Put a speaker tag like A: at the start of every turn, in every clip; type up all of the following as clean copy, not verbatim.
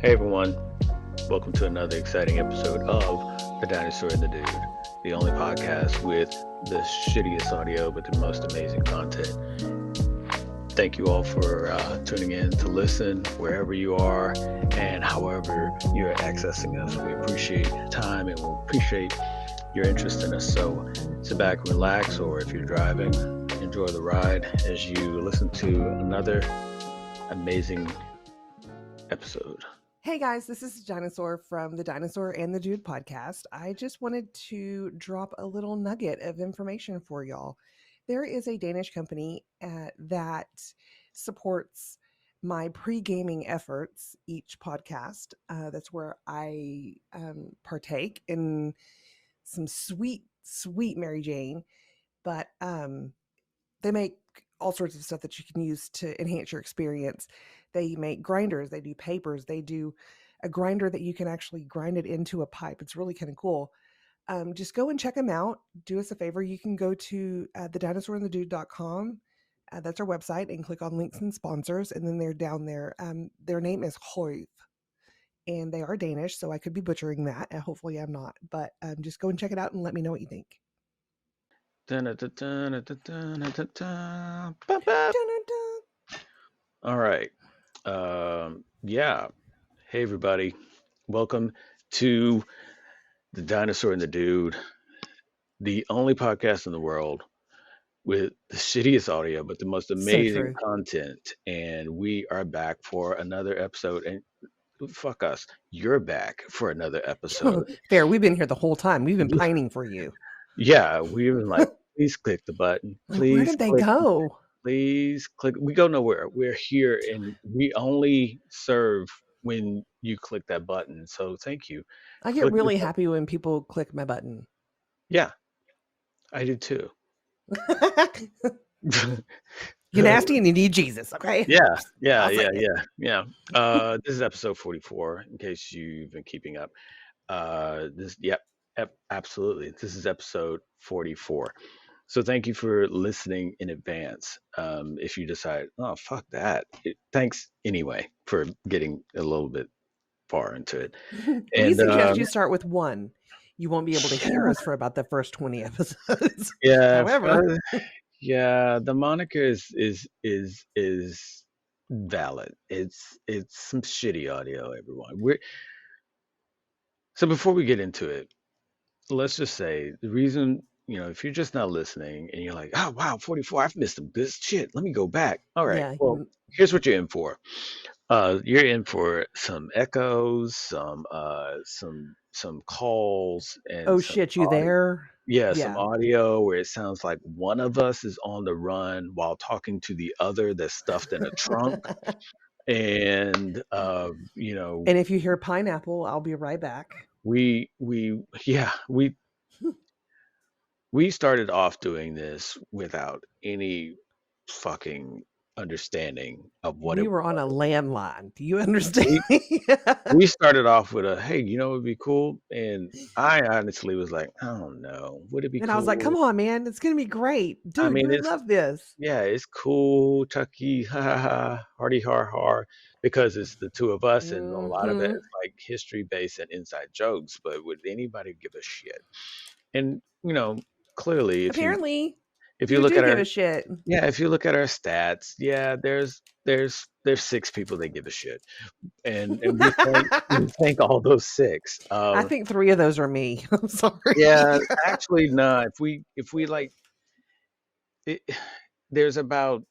A: Hey everyone, welcome to another exciting episode of The Dinosaur and the Dude, the only podcast with the shittiest audio but the most amazing content. Thank you all for tuning in to listen wherever you are and however you're accessing us. We appreciate your time and we appreciate your interest in us. So sit back and relax, or if you're driving, enjoy the ride as you listen to another amazing episode.
B: Hey guys, this is Dinosaur from the Dinosaur and the Dude podcast. I just wanted to drop a little nugget of information for y'all. There is a Danish company that supports my pre-gaming efforts each podcast. That's where I partake in some sweet Mary Jane, but they make all sorts of stuff that you can use to enhance your experience. They make grinders, they do papers, they do a grinder that you can actually grind it into a pipe. It's really kind of cool. Just go and check them out. Do us a favor. You can go to TheDinosaur&TheDude.com. That's our website, and click on links and sponsors. And then they're down there. Their name is Hoyf, and they are Danish, so I could be butchering that. Hopefully I'm not. But just go and check it out and let me know what you think.
A: All right. Yeah. Hey, everybody. Welcome to The Dinosaur and the Dude, the only podcast in the world with the shittiest audio, but the most amazing content. And we are back for another episode. And fuck us, you're back for another episode.
B: Fair. We've been here the whole time. We've been pining for you.
A: Yeah. We've been like, please click the button. Please.
B: Where did they go?
A: Please click. We go nowhere. We're here, and we only serve when you click that button. So thank you.
B: I get really happy when people click my button.
A: Yeah, I do too.
B: You're nasty and you need Jesus, okay?
A: Yeah. This is episode 44, in case you've been keeping up. Absolutely. This is episode 44. So thank you for listening in advance. If you decide, oh, fuck that. Thanks anyway for getting a little bit far into it.
B: We suggest you start with one. You won't be able to hear us for about the first 20 episodes.
A: Yeah.
B: However,
A: the moniker is valid. It's some shitty audio, everyone. So before we get into it, let's just say the reason, if you're just not listening and you're like, oh, wow, 44, I've missed some good shit. Let me go back. All right. Yeah, well, here's what you're in for. You're in for some echoes, some calls. And
B: shit, you there?
A: Yeah, some audio where it sounds like one of us is on the run while talking to the other that's stuffed in a trunk. And,
B: And if you hear pineapple, I'll be right back.
A: We started off doing this without any fucking understanding of what
B: we were on a landline. Do you understand?
A: We started off with hey, it would be cool. And I honestly was like, I don't know. Would it be cool?
B: And I was like, come on, man. It's going to be great. Dude, we love this.
A: Yeah, it's cool. Chucky, ha ha ha, hardy har har. Because it's the two of us, and a lot of it is like history based and inside jokes. But would anybody give a shit? And clearly, if you look at
B: give a shit.
A: Yeah, if you look at our stats, there's 6 people that give a shit, and we thank all those 6.
B: I think 3 of those are me. I'm sorry.
A: Yeah, actually, no. If we like, there's about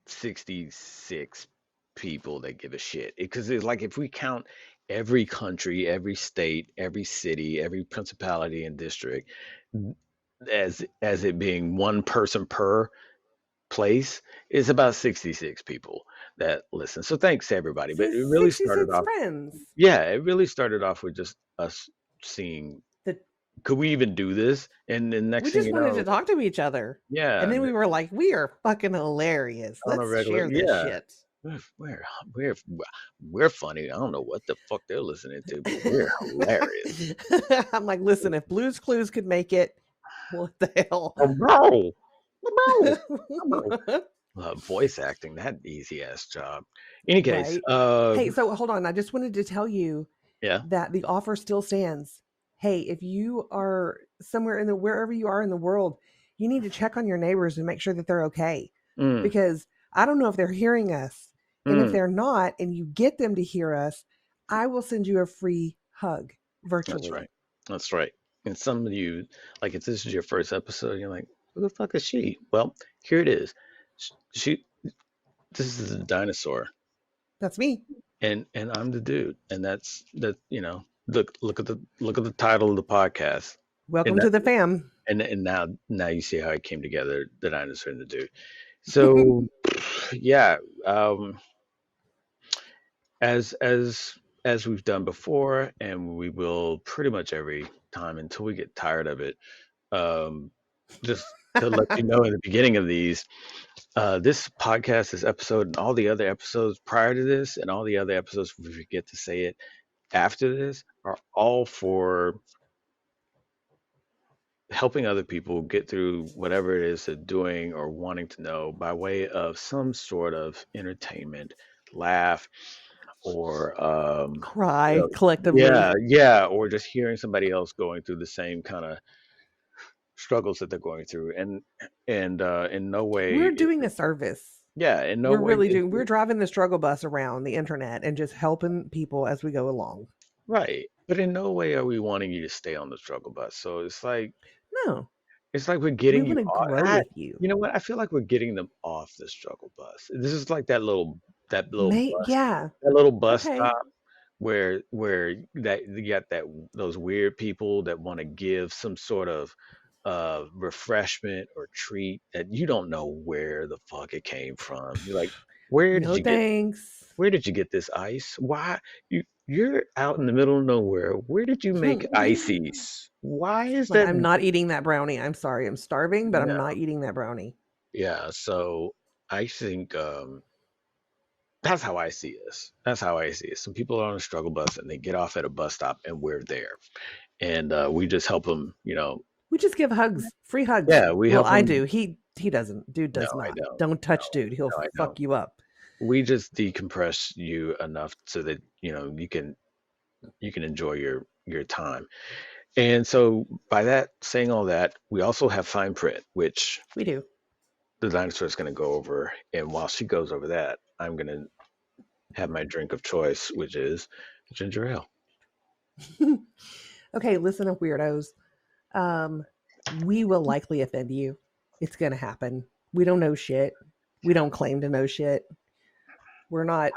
A: 66 people that give a shit, because it's like if we count every country, every state, every city, every principality and district as it being one person per place, is about 66 people that listen. So thanks to everybody. But it really started off
B: friends.
A: Yeah, it really started off with just us seeing could we even do this? And then next thing you know,
B: we just wanted to talk to each other.
A: Yeah.
B: And then we were like, we are fucking hilarious. Let's share this shit.
A: We're funny. I don't know what the fuck they're listening to, but we're hilarious.
B: I'm like, listen, if Blue's Clues could make it, what the hell?
A: Oh, bro. voice acting, that easy ass job. Any case,
B: Right. Hey, so hold on. I just wanted to tell you
A: yeah.
B: that the offer still stands. Hey, if you are somewhere in the wherever you are in the world, you need to check on your neighbors and make sure that they're okay.
A: Mm,
B: Because I don't know if they're hearing us. And if
A: mm,
B: they're not, and you get them to hear us, I will send you a free hug
A: that's
B: virtually.
A: right. That's right. And some of you, like, if this is your first episode, you're like, who the fuck is she? Well, here it is. She, this is the dinosaur,
B: That's me.
A: and I'm the dude, and that's that. Look at the title of the podcast, and
B: Welcome
A: that,
B: to the fam.
A: and now you see how it came together, the dinosaur and the dude. So, yeah, as as we've done before, and we will pretty much every time until we get tired of it. Just to let you know, in the beginning of these, this podcast, this episode, and all the other episodes prior to this, and all the other episodes we forget to say it after this, are all for helping other people get through whatever it is they're doing or wanting to know by way of some sort of entertainment, laugh, or you
B: Cry
A: know,
B: collectively.
A: yeah, or just hearing somebody else going through the same kind of struggles that they're going through, and in no way,
B: We're doing a service.
A: yeah, in no
B: We're
A: way
B: really
A: is
B: doing, we're driving the struggle bus around the internet and just helping people as we go along.
A: right, but in no way are we wanting you to stay on the struggle bus. So
B: No,
A: it's like we're
B: we
A: getting you
B: want to
A: off.
B: grow with you.
A: You know what? I feel like we're getting them off the struggle bus. This is like
B: Yeah.
A: that little bus
B: Okay.
A: stop where that you got that those weird people that want to give some sort of refreshment or treat that you don't know where the fuck it came from. You're like, where did
B: No
A: you get
B: thanks.
A: where did you get this ice? Why you're out in the middle of nowhere. Where did you make ices? Why is
B: Like,
A: that?
B: I'm not eating that brownie. I'm sorry. I'm starving, but I'm
A: No.
B: not eating that brownie.
A: Yeah, so I think that's how I see this. That's how I see it. Some people are on a struggle bus and they get off at a bus stop and we're there. And we just help them,
B: We just give hugs, free hugs.
A: yeah, we
B: Well,
A: help
B: I
A: them.
B: do. He doesn't. Dude
A: No,
B: does
A: I
B: not.
A: don't.
B: Don't touch dude. He'll
A: No, I don't.
B: fuck you up.
A: We just decompress you enough so that, you can enjoy your time. And so by that saying all that, we also have fine print, which
B: We do.
A: the dinosaur is going to go over. And while she goes over that, I'm going to have my drink of choice, which is ginger ale.
B: Okay, listen up, weirdos. Um, we will likely offend you. It's gonna happen. We don't know shit. We don't claim to know shit. We're not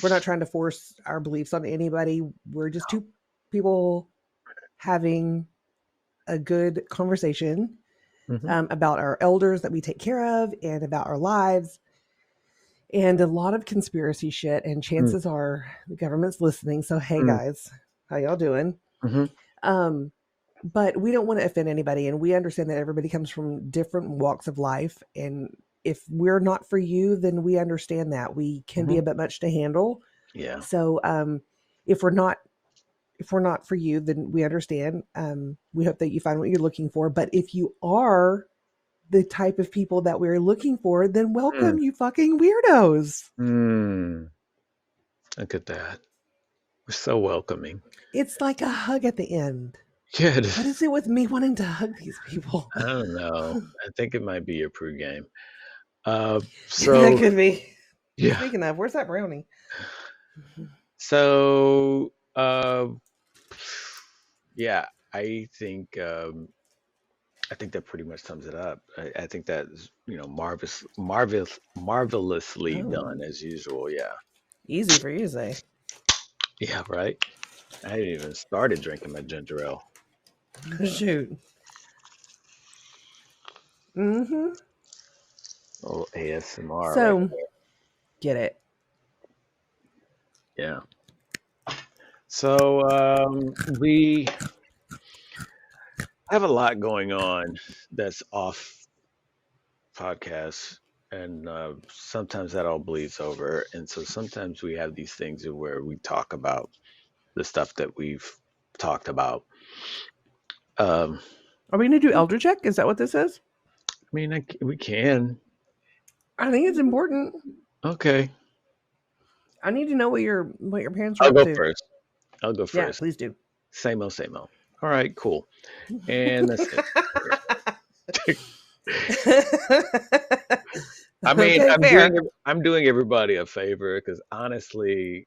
B: we're not trying to force our beliefs on anybody. We're just two people having a good conversation
A: Hmm.
B: about our elders that we take care of and about our lives and a lot of conspiracy shit. And chances are the government's listening. So, hey guys, how y'all doing?
A: Mm-hmm.
B: Um, but we don't want to offend anybody. And we understand that everybody comes from different walks of life. And if we're not for you, then we understand that we can be
A: Hmm.
B: a bit much to handle.
A: Yeah.
B: So, if we're not if we're not for you, then we understand. We hope that you find what you're looking for. But if you are the type of people that we're looking for, then welcome, you fucking weirdos.
A: Mm. Look at that. We're so welcoming.
B: It's like a hug at the end.
A: Yeah, it
B: What
A: is.
B: is it with me wanting to hug these people?
A: I don't know. I think it might be your pregame.
B: That
A: So
B: could be.
A: yeah.
B: Speaking of, where's that brownie?
A: So yeah, I think that pretty much sums it up. I think that is, marvelously
B: Oh,
A: done as usual. Yeah.
B: easy for you to say.
A: Yeah, right. I hadn't even started drinking my ginger ale.
B: Shoot. Mm-hmm.
A: A little ASMR right
B: So, get it.
A: there. Yeah. So we have a lot going on that's off podcasts, and sometimes that all bleeds over. And so sometimes we have these things where we talk about the stuff that we've talked about. Um,
B: Are we going to do elder check? Is that what this is?
A: I mean, we can.
B: I think it's important.
A: Okay.
B: I need to know what your parents are
A: I'll
B: up
A: go
B: to.
A: first. I'll go
B: Yeah,
A: first.
B: please do.
A: Same old, same old. All right, cool. And that's it. I mean,
B: Okay, fair.
A: I'm doing everybody a favor because honestly,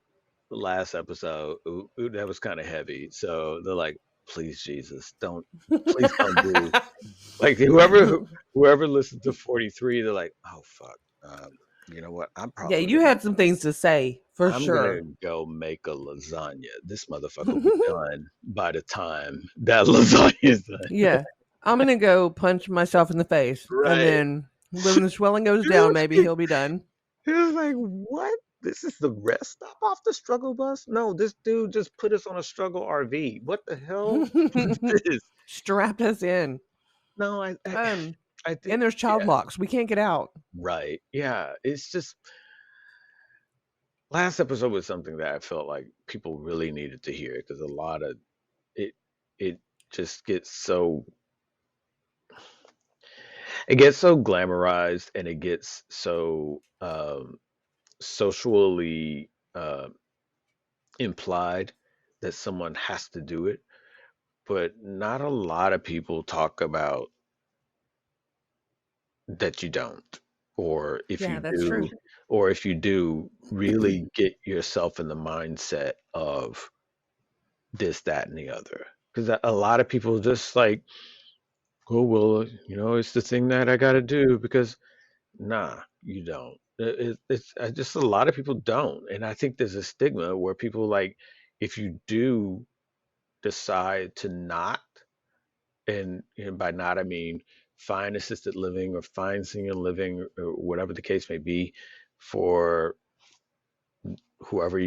A: the last episode that was kind of heavy. So they're like, please, Jesus, please don't do like whoever listened to 43. They're like, oh fuck, you know what?
B: Yeah, you had some things to say for
A: I'm gonna
B: sure.
A: go make a lasagna. This motherfucker will be done by the time that lasagna is done.
B: Yeah, I'm gonna go punch myself in the face, and
A: Right.
B: then when the swelling goes down, maybe he'll be done.
A: He was like, "What? This is the rest stop off the struggle bus? No, this dude just put us on a struggle RV. What the hell is this?"
B: Strapped us in.
A: No, I think,
B: And there's child
A: yeah,
B: locks. We can't get out.
A: right. Yeah, it's just last episode was something that I felt like people really needed to hear because a lot of it, it just it gets so glamorized and it gets so socially implied that someone has to do it, but not a lot of people talk about that you don't. Or if
B: Yeah,
A: you
B: that's
A: do,
B: true.
A: or if you do, really get yourself in the mindset of this, that, and the other. Because a lot of people just like, oh, well, it's the thing that I got to do because, nah, you don't. It's just a lot of people don't. And I think there's a stigma where people like, if you do decide to not, and by not I mean find assisted living or find senior living or whatever the case may be for whoever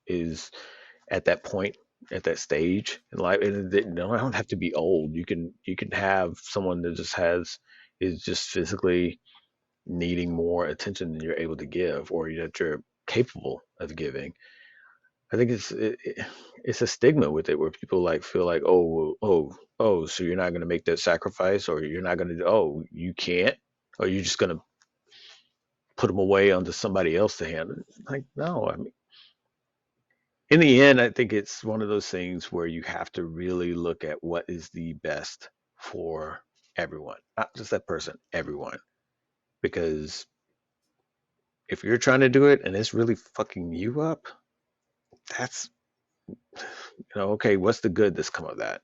A: is at that point, at that stage in life. And I don't have to be old. You can have someone that is just physically needing more attention than you're able to give or that you're capable of giving. I think it's a stigma with it where people like feel like, oh, oh, so you're not going to make that sacrifice, or you're not going to, oh, you can't, or you're just going to put them away onto somebody else to handle. Like, no, I mean, in the end, I think it's one of those things where you have to really look at what is the best for everyone, not just that person, everyone. Because if you're trying to do it and it's really fucking you up, that's, okay, what's the good that's come of that?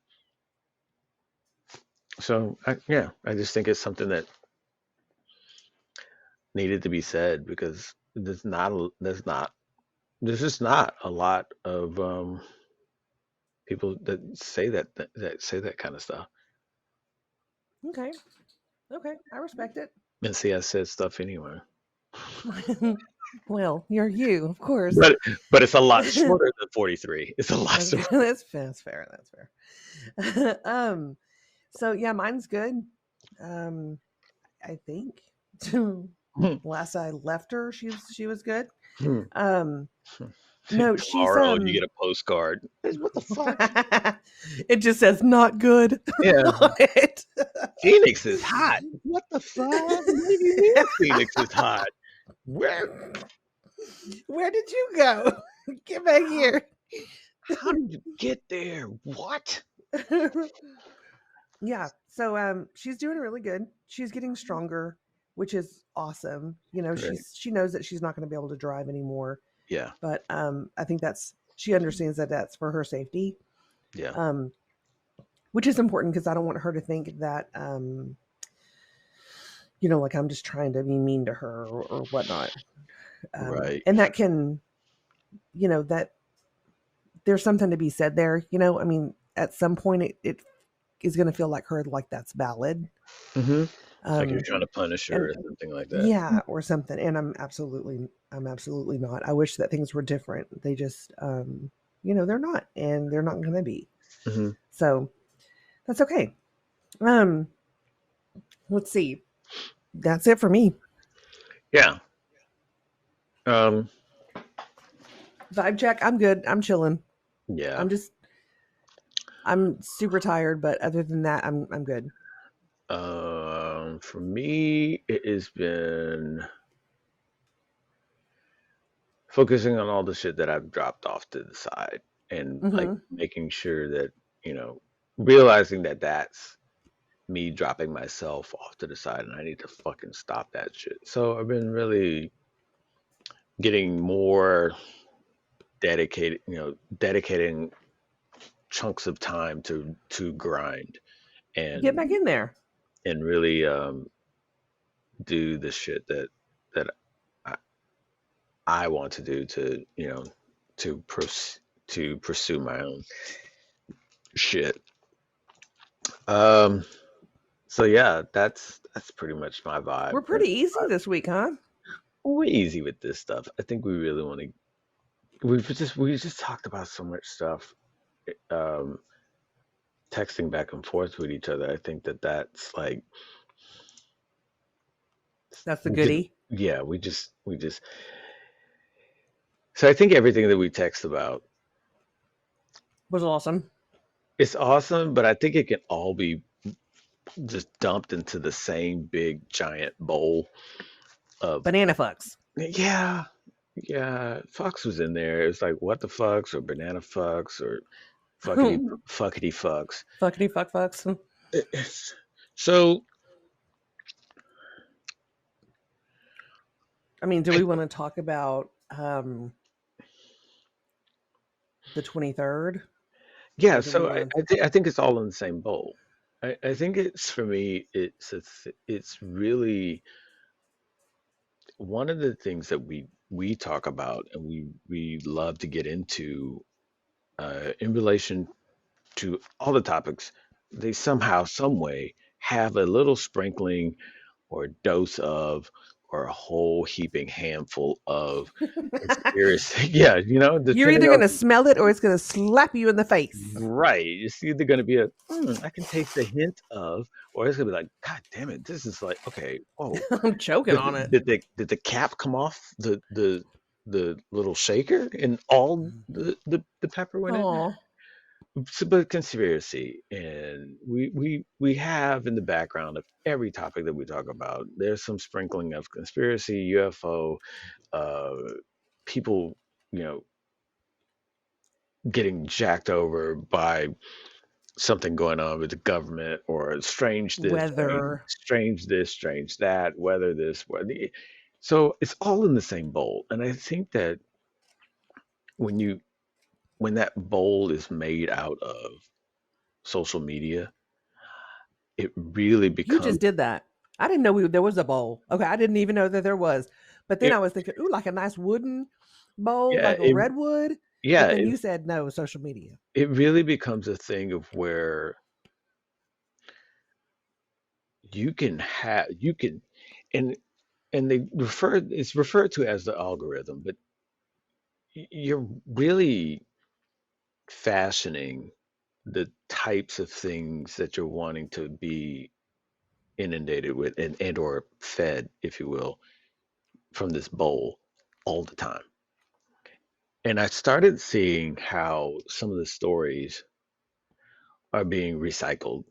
A: So yeah, I just think it's something that needed to be said because there's just not a lot of people that say that say that kind of stuff.
B: Okay. Okay. I respect it.
A: And see, I said stuff anyway,
B: Well, you're you, of course.
A: but it's a lot shorter than 43. It's a lot
B: Okay,
A: shorter.
B: that's fair. That's fair. So yeah, mine's good. Um, I think. Last I left her, she was good. Um, no, she's
A: Tomorrow you get a postcard. What the fuck?
B: it just says not good
A: Yeah,
B: on it.
A: Phoenix is hot. What the fuck? What do you mean Phoenix is hot? Where?
B: Where did you go? Get back
A: How,
B: here.
A: how did you get there? What?
B: Yeah. So she's doing really good. She's getting stronger, which is awesome.
A: Great.
B: She knows that she's not going to be able to drive anymore,
A: Yeah.
B: but I think she understands that that's for her safety.
A: Yeah.
B: Um which is important because I don't want her to think that like I'm just trying to be mean to her or whatnot.
A: Right.
B: And that can, that there's something to be said there. I mean, at some point it is going to feel like that's valid.
A: Mm-hmm. Like you're
B: Um,
A: trying to punish her
B: and
A: or something like that.
B: yeah, or something. And I'm absolutely not. I wish that things were different. They just, they're not, and they're not going to be.
A: Mm-hmm.
B: So that's okay. Um, let's see. That's it for me.
A: Yeah. Um.
B: Vibe check. I'm good. I'm chilling.
A: Yeah.
B: I'm super tired, but other than that, I'm good.
A: For me, it has been focusing on all the shit that I've dropped off to the side and like
B: Mm-hmm.
A: making sure that, you know, realizing that that's me dropping myself off to the side and I need to fucking stop that shit. So I've been really getting more dedicated, dedicating chunks of time to grind
B: Get
A: and
B: back in there.
A: really do the shit that I, I want to do to, to pursue my own shit. Um so yeah, that's pretty much my vibe.
B: We're pretty easy this week, huh?
A: We're easy with this stuff. I think we really want to. We just talked about so much stuff, um, texting back and forth with each other. I think that's like
B: That's the
A: we just
B: goodie.
A: yeah we just. So I think everything that we text about,
B: Was awesome.
A: it's awesome, but I think it can all be just dumped into the same big giant bowl of
B: Banana fucks.
A: yeah. Yeah, Fox was in there. It was like what the fucks or banana fucks or fuckity fuckity fucks.
B: Fuckity fuck fucks.
A: So
B: I mean, do we want to talk about the 23rd?
A: yeah,
B: Or do we
A: so
B: want to?
A: I think it's all in the same bowl. I think it's for me. It's really one of the things that we talk about and we love to get into in relation to all the topics. They somehow, some way, have a little sprinkling or dose of or a whole heaping handful of conspiracy. Yeah,
B: You're
A: depending
B: either going
A: on
B: to smell it or it's going to slap you in the face.
A: right. It's either going to be I can taste a hint of, or it's going to be like, God damn it, this is like, okay, oh,
B: I'm choking on it.
A: did the cap come off the little shaker and all the pepper went in there?
B: Oh,
A: So, but conspiracy, and we have in the background of every topic that we talk about, there's some sprinkling of conspiracy, UFO, uh, people, you know, getting jacked over by something going on with the government or strange this,
B: weather.
A: strange this, strange that, whether this, whether. So it's all in the same bowl, and I think that when you when that bowl is made out of social media, it really
B: You
A: becomes
B: just did that. I didn't know there was a bowl. Okay, I didn't even know that there was. But then
A: it,
B: I was thinking, ooh, like a nice wooden bowl,
A: yeah
B: like a redwood.
A: yeah
B: But then
A: it,
B: you said no, social media.
A: it really becomes a thing of where you can and they it's referred to as the algorithm, but you're really fashioning the types of things that you're wanting to be inundated with and or fed, if you will, from this bowl all the time. And I started seeing how some of the stories are being recycled,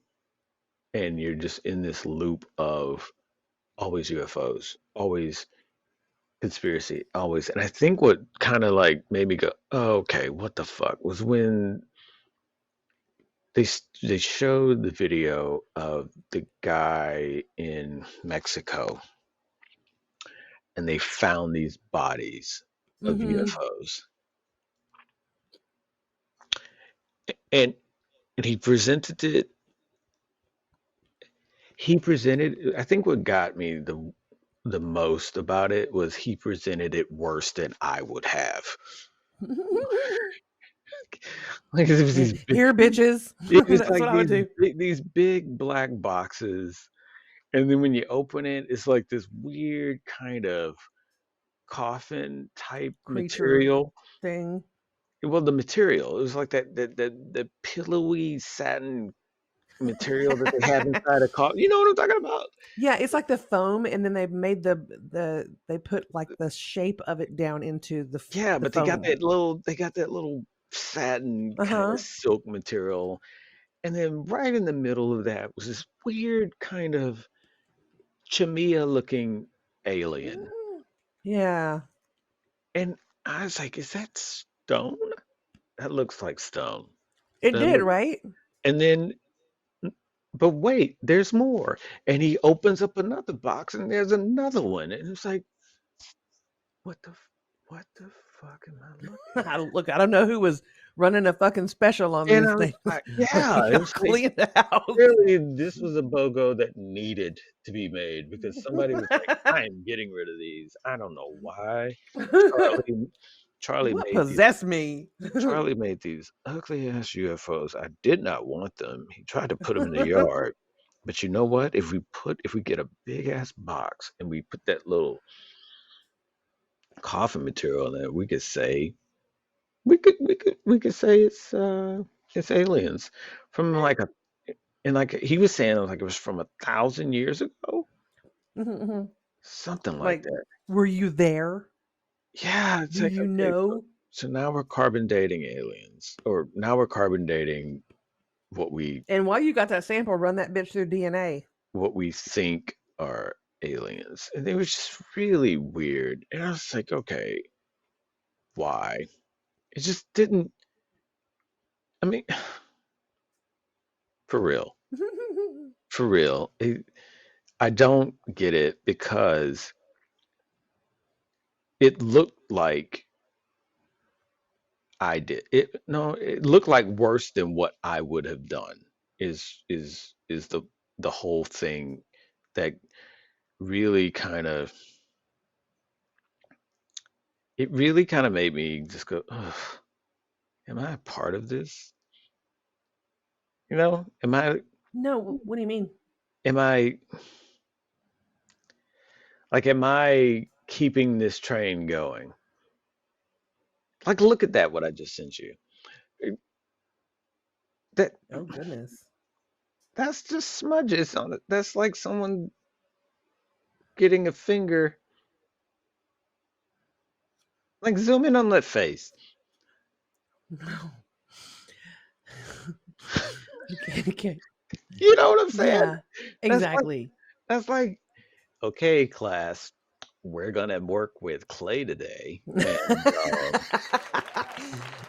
A: and you're just in this loop of always UFOs, always conspiracy, always. And I think what kind of like made me go, oh, okay, what the fuck, was when they showed the video of the guy in Mexico and they found these bodies of
B: Mm-hmm.
A: UFOs. And he presented it I think what got me the most about it was he presented it worse than I would have. Like it was these big,
B: Here, bitches.
A: it was
B: That's
A: like
B: what I would do.
A: these big black boxes, and then when you open it, it's like this weird kind of coffin type
B: Creature
A: material.
B: thing.
A: Well, the material, it was like that pillowy satin material that they have inside a coffin. You know what I'm talking about?
B: Yeah, it's like the foam, and then they made they put like the shape of it down into
A: Yeah,
B: the
A: but
B: foam.
A: they got that little satin
B: Uh
A: kind of
B: huh.
A: silk material, And then right in the middle of that was this weird kind of Chamia looking alien.
B: Yeah,
A: And I was like, is that stone? That looks like stone.
B: it
A: And,
B: did, right?
A: and then, but wait, there's more. And he opens up another box and there's another one. And it's like, what the, what the fuck am I looking at?
B: Look, I don't know who was running a fucking special on
A: And
B: these
A: I was
B: things.
A: like,
B: When
A: yeah, it
B: y'all
A: was like,
B: clean the house.
A: clearly this was a BOGO that needed to be made because somebody was like, I am getting rid of these. I don't know why. Charlie Charlie
B: What
A: made these
B: possessed me?
A: Charlie made these ugly ass UFOs. I did not want them. He tried to put them in the yard. But you know what? If we get a big ass box and we put that little coffin material in it, we could say we could say it's aliens from like a and like he was saying like it was from 1,000 years ago, something like
B: Like,
A: that.
B: were you there?
A: Yeah, it's
B: Do
A: like
B: you
A: okay,
B: know?
A: so now we're carbon dating aliens, or now we're carbon dating what
B: And while you got that sample, run that bitch through DNA.
A: we think are aliens, and it was just really weird. And I was like, okay, why? It just didn't. I mean, for real, for real. I don't get it because it looked like I did. It no, it looked like worse than what I would have done. Is the whole thing that really kind of it really kind of made me just go, ugh, am I a part of this? You know,
B: No, what do you mean?
A: am I am I keeping this train going? Like, look at that, what I just sent you. It- That
B: Oh goodness.
A: that's just smudges on it. That's like someone getting a finger. Like, zoom in on that face.
B: No. Okay, okay.
A: You know what I'm saying?
B: Yeah,
A: That's like
B: exactly.
A: that's like, okay, class, we're gonna work with clay today, and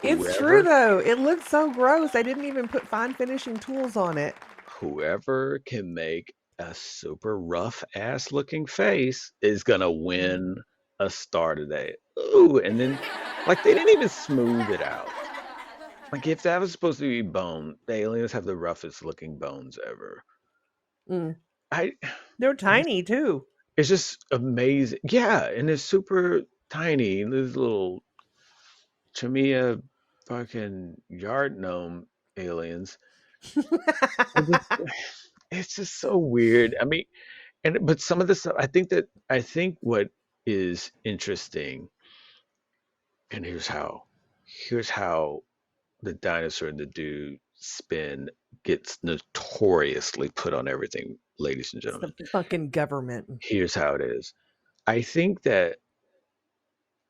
B: It's true
A: whoever
B: though. It looks so gross. I didn't even put fine finishing tools on it.
A: whoever can make a super rough ass looking face is gonna win a star today. Ooh, and then like they didn't even smooth it out. Like if that was supposed to be bone, the aliens have the roughest looking bones ever.
B: Mm.
A: I
B: They're tiny too.
A: it's just amazing. Yeah, and it's super tiny. These little Chimia fucking yard gnome aliens. I just it's just so weird. I mean, and but some of this stuff, I think what is interesting, and here's how the dinosaur and the dude spin gets notoriously put on everything, ladies and
B: It's the
A: gentlemen.
B: fucking government.
A: Here's how it is. I think that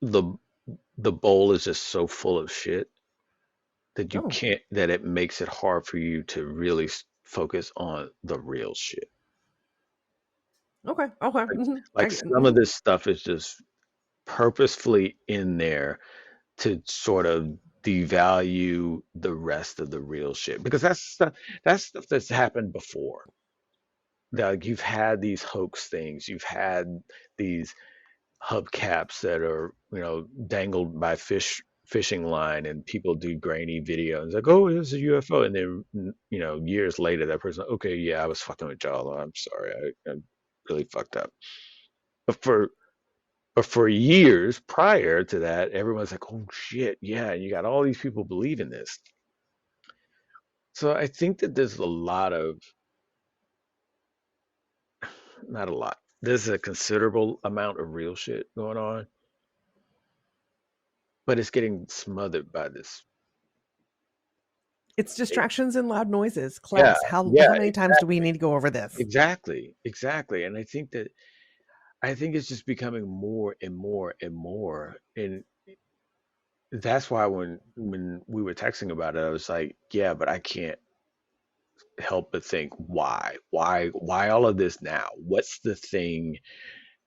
A: the the bowl is just so full of shit that you
B: Oh,
A: can't that it makes it hard for you to really focus on the real shit.
B: okay, okay.
A: Like,
B: I,
A: some of this stuff is just purposefully in there to sort of devalue the rest of the real shit because that's stuff that's happened before. Like you've had these hoax things, you've had these hubcaps that are dangled by fishing line, and people do grainy videos like, oh, it's a UFO, and then years later that person, okay, yeah, I was fucking with y'all, I'm sorry, I really fucked up. But for years prior to that, everyone's like, oh shit, yeah, and you got all these people believing this. So I think that there's a lot of, not a lot, there's a considerable amount of real shit going on, but it's getting smothered by this.
B: it's distractions and loud noises.
A: Yeah,
B: Class, how
A: yeah,
B: many times do we
A: exactly.
B: need to go over this?
A: Exactly. And I think it's just becoming more and more and more. And that's why when we were texting about it, I was like, yeah, but I can't. help but think, why all of this now? What's the thing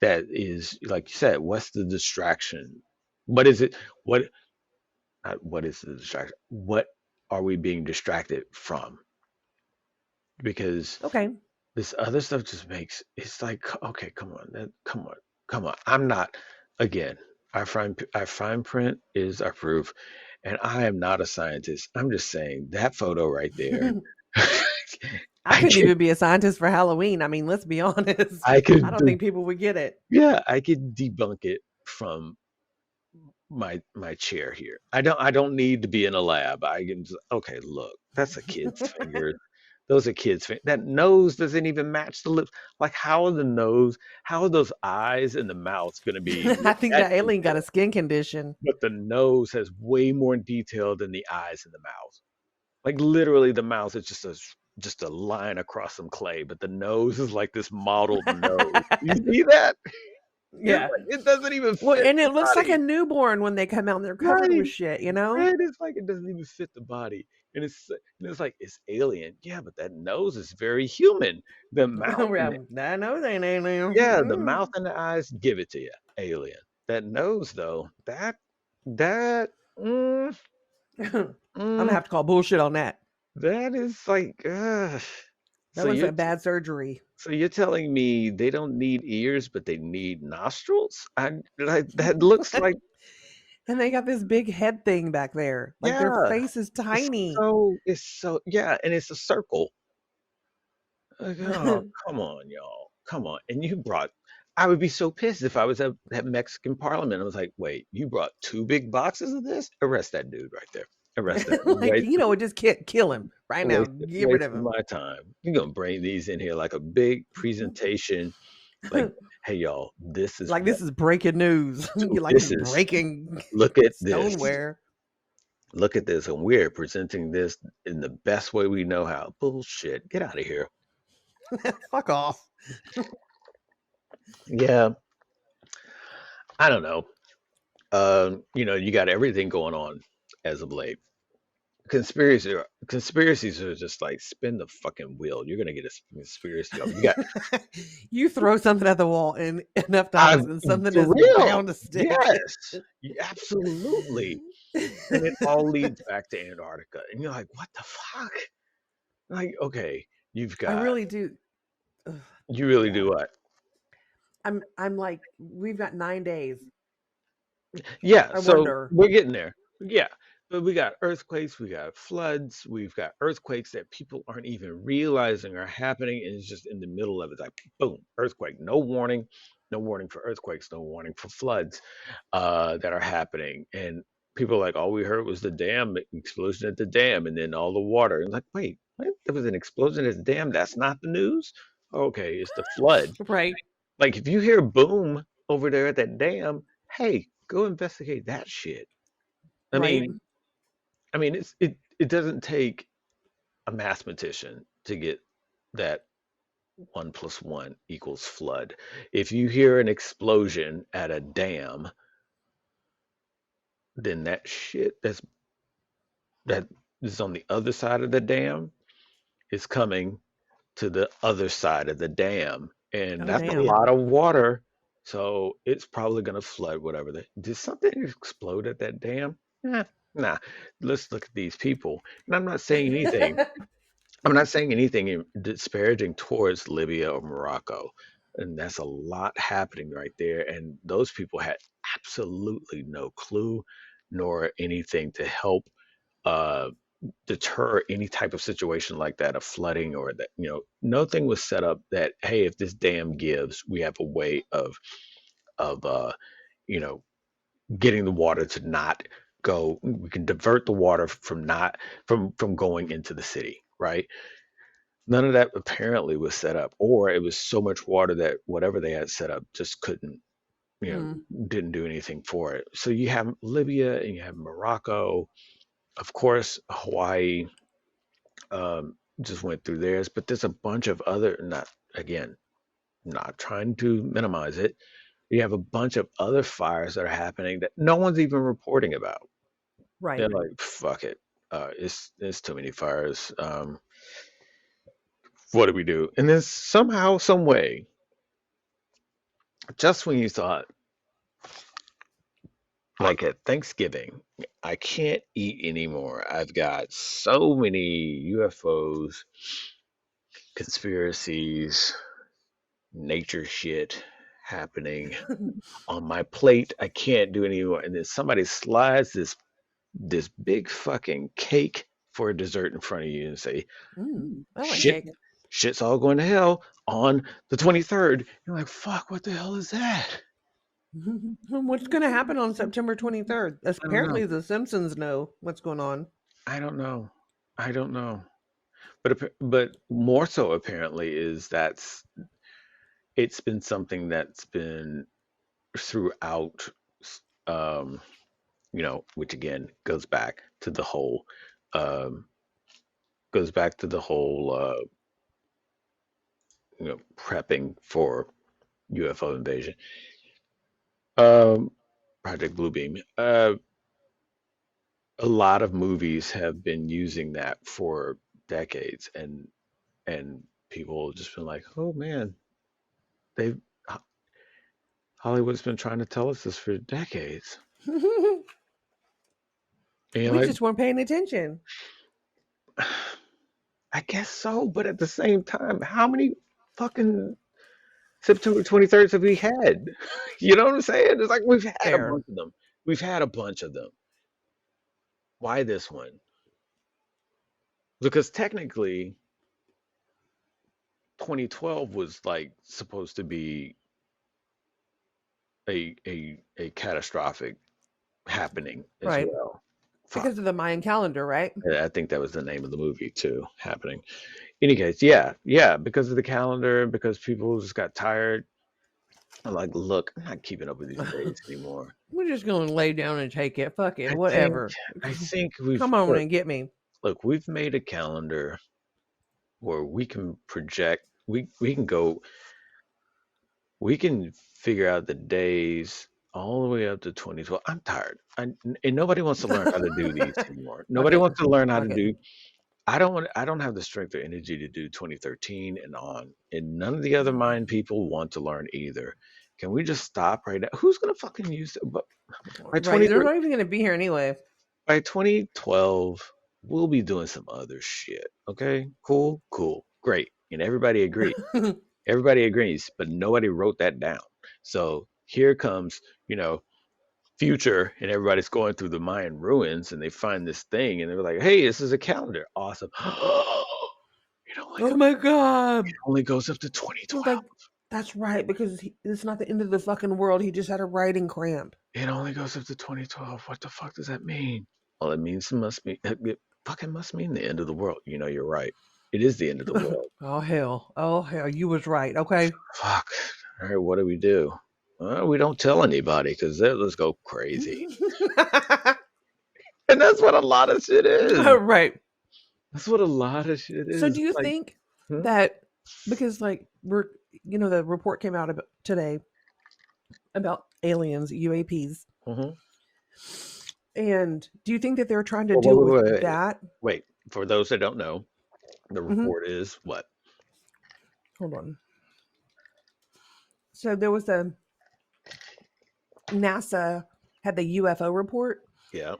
A: that is, like you said, what's the distraction? What is it? What what is the distraction? What are we being distracted from? Because
B: Okay.
A: this other stuff just makes it's like, okay, come on, come on, come on. I'm not again. Our fine print is our proof, and I am not a scientist. I'm just saying that photo right there.
B: I
A: I
B: couldn't
A: could,
B: even be a scientist for Halloween. I mean, let's be honest.
A: I
B: I
A: could,
B: don't think people would get it.
A: yeah, I could debunk it from my chair here. I don't need to be in a lab. I can just, okay, look, that's a kid's finger. Those are kids' fingers. That nose doesn't even match the lips. Like, how are the nose, how are those eyes and the mouth going to be
B: I think
A: that
B: that alien got a
A: detailed?
B: skin condition.
A: But the nose has way more detail than the eyes and the mouth. Like literally, the mouth is just a line across some clay, but the nose is like this modeled nose. You see that? It's
B: Yeah.
A: like it doesn't even
B: Well,
A: fit
B: and
A: the
B: it looks like
A: body.
B: a newborn when they come out and they're covered
A: Right.
B: with shit, you know?
A: Right. It's like it doesn't even fit the body. And it's like it's alien. Yeah, but that nose is very human. The mouth and the,
B: I know they ain't
A: yeah, the
B: alien.
A: mouth and the eyes give it to you. Alien. That nose though, that mm,
B: I'm gonna
A: mm,
B: have to call bullshit on that.
A: that is like
B: That
A: so
B: was
A: you're
B: a bad surgery.
A: so you're telling me they don't need ears but they need nostrils? I like that looks like
B: And they got this big head thing back there. Like their
A: yeah.
B: face is tiny.
A: It's so yeah, and it's a circle. Like, oh, come on, y'all. Come on. And you brought I would be so pissed if I was at that Mexican parliament. I was like, wait, you brought two big boxes of this? Arrest that dude right there. Arrest that.
B: Like, just kill him right now. Get rid of
A: Wasting
B: him.
A: my time. You're gonna bring these in here like a big presentation, like, hey y'all, this is
B: Like
A: what
B: this is breaking news.
A: dude,
B: You're like
A: this
B: it's
A: is
B: breaking
A: look at this.
B: stoneware.
A: Look at this. And we're presenting this in the best way we know how. Bullshit. Get out of here.
B: Fuck off.
A: Yeah, I don't know. You got everything going on as of late. Conspiracies are just like spin the fucking wheel. You're gonna get a conspiracy. You got
B: You throw something at the wall enough
A: I
B: times and something
A: for
B: is
A: real.
B: bound to stick.
A: Yes, absolutely. And it all leads back to Antarctica. And you're like, what the fuck? Like, okay, you've
B: I
A: got
B: really do. Ugh,
A: you really do
B: God.
A: what?
B: I'm like, we've got 9 days.
A: Yeah,
B: I
A: so
B: wonder.
A: we're getting there. Yeah. But we got earthquakes, we got floods, we've got earthquakes that people aren't even realizing are happening, and it's just in the middle of it, like boom, earthquake, no warning, no warning for earthquakes, no warning for floods that are happening. And people are like, all we heard was the dam explosion at the dam, and then all the water. And like, wait, what? There was an explosion at the dam. That's not the news. Okay, it's the flood.
B: Right.
A: Like if you hear boom over there at that dam, hey, go investigate that shit. I
B: Right.
A: mean, it doesn't take a mathematician to get that 1 plus 1 equals flood. If you hear an explosion at a dam, then that is on the other side of the dam is coming to the other side of the dam, and
B: Oh
A: that's a
B: damn.
A: lot of water. So it's probably going to flood whatever. Did something explode at that dam? Nah. Let's look at these people. And I'm not saying anything. I'm not saying anything disparaging towards Libya or Morocco. And that's a lot happening right there. And those people had absolutely no clue nor anything to help uh, deter any type of situation like that, of flooding or that, nothing was set up that, hey, if this dam gives, we have a way of you know, getting the water to not go. We can divert the water from not from going into the city, right? None of that apparently was set up, or it was so much water that whatever they had set up just couldn't, you
B: Hmm.
A: didn't do anything for it. So you have Libya and you have Morocco, of course, Hawaii just went through theirs, but there's a bunch of other, not again, not trying to minimize it. You have a bunch of other fires that are happening that no one's even reporting about. They're
B: Right.
A: like, fuck it. It's too many fires. what do we do? And then somehow, some way, just when you thought, like at Thanksgiving, I can't eat anymore. I've got so many UFOs, conspiracies, nature shit happening on my plate. I can't do anymore. And then somebody slides this big fucking cake for a dessert in front of you and say,
B: I like
A: shit,
B: cake.
A: shit's all going to hell on the 23rd. You're like, fuck, what the hell is that?
B: What's going to happen on September 23rd?
A: I don't know.
B: Apparently, the Simpsons know what's going on.
A: I don't know. I don't know. But more so apparently is it's been something that's been throughout, um, which again um, goes back to the whole, prepping for UFO invasion. Um, Project Bluebeam. A lot of movies have been using that for decades, and people have just been like, "Oh man, they've Hollywood's been trying to tell us this for decades." And you're
B: We
A: like,
B: just weren't paying attention.
A: I guess so, but at the same time, how many fucking September 23rd have we had? You know what I'm saying? It's like we've had a
B: Fair.
A: bunch of them. We've had a bunch of them. Why this one? Because technically, 2012 was like supposed to be a catastrophic happening as
B: Right.
A: well. Fuck.
B: Because of the Mayan calendar, right?
A: I think that was the name of the movie too, happening. Any case, yeah, because of the calendar, because people just got tired. I'm like, look, I'm not keeping up with these days anymore.
B: We're just going to lay down and take it. Fuck it.
A: I think
B: Whatever.
A: I think we've
B: Come on and get me.
A: look, we've made a calendar where we can project, we can go, we can figure out the days all the way up to 2012. I'm tired. And nobody wants to learn how to do these anymore.
B: Fuck
A: Nobody
B: it.
A: wants to learn how to
B: Fuck it.
A: do. I don't have the strength or energy to do 2013 and on. And none of the other mind people want to learn either. Can we just stop right now? Who's gonna fucking use it? But by
B: Right. They're
A: 23
B: not even going to be here anyway.
A: by 2012, we'll be doing some other shit. Okay? Cool, great. And everybody agrees. Everybody agrees, but nobody wrote that down. So here comes, future, and everybody's going through the Mayan ruins, and they find this thing, and they're like, "Hey, this is a calendar. Awesome."
B: Oh my God.
A: It only goes up to
B: I was
A: 2012.
B: like, that's right, because it's not the end of the fucking world. He just had a writing cramp.
A: It only goes up to 2012. What the fuck does that mean? Well, it means it fucking must mean the end of the world. You're right. It is the end of the world.
B: Oh hell, you was right. Okay.
A: Fuck. All right, what do we do? Well, we don't tell anybody because let's go crazy. And that's what a lot of shit is.
B: Right.
A: That's what a lot of shit is.
B: So do you
A: Like,
B: think that because the report came out about today about aliens, UAPs, and do you think that they're trying to deal with that?
A: Wait, for those that don't know, the report is what?
B: Hold on. So there was NASA had the UFO report.
A: Yeah.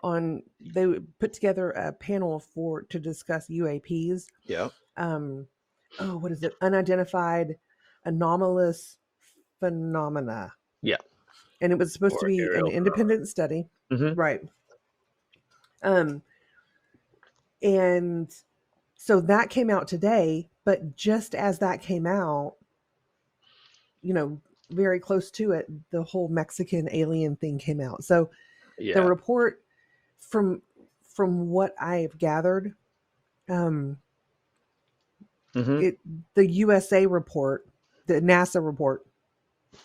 B: They put together a panel to discuss UAPs.
A: Yeah.
B: What is it? Unidentified anomalous phenomena.
A: Yeah.
B: And it was supposed to be an independent study. Right. And so that came out today, but just as that came out, very close to it, the whole Mexican alien thing came out. So the report from what I've gathered, the USA report, the NASA report,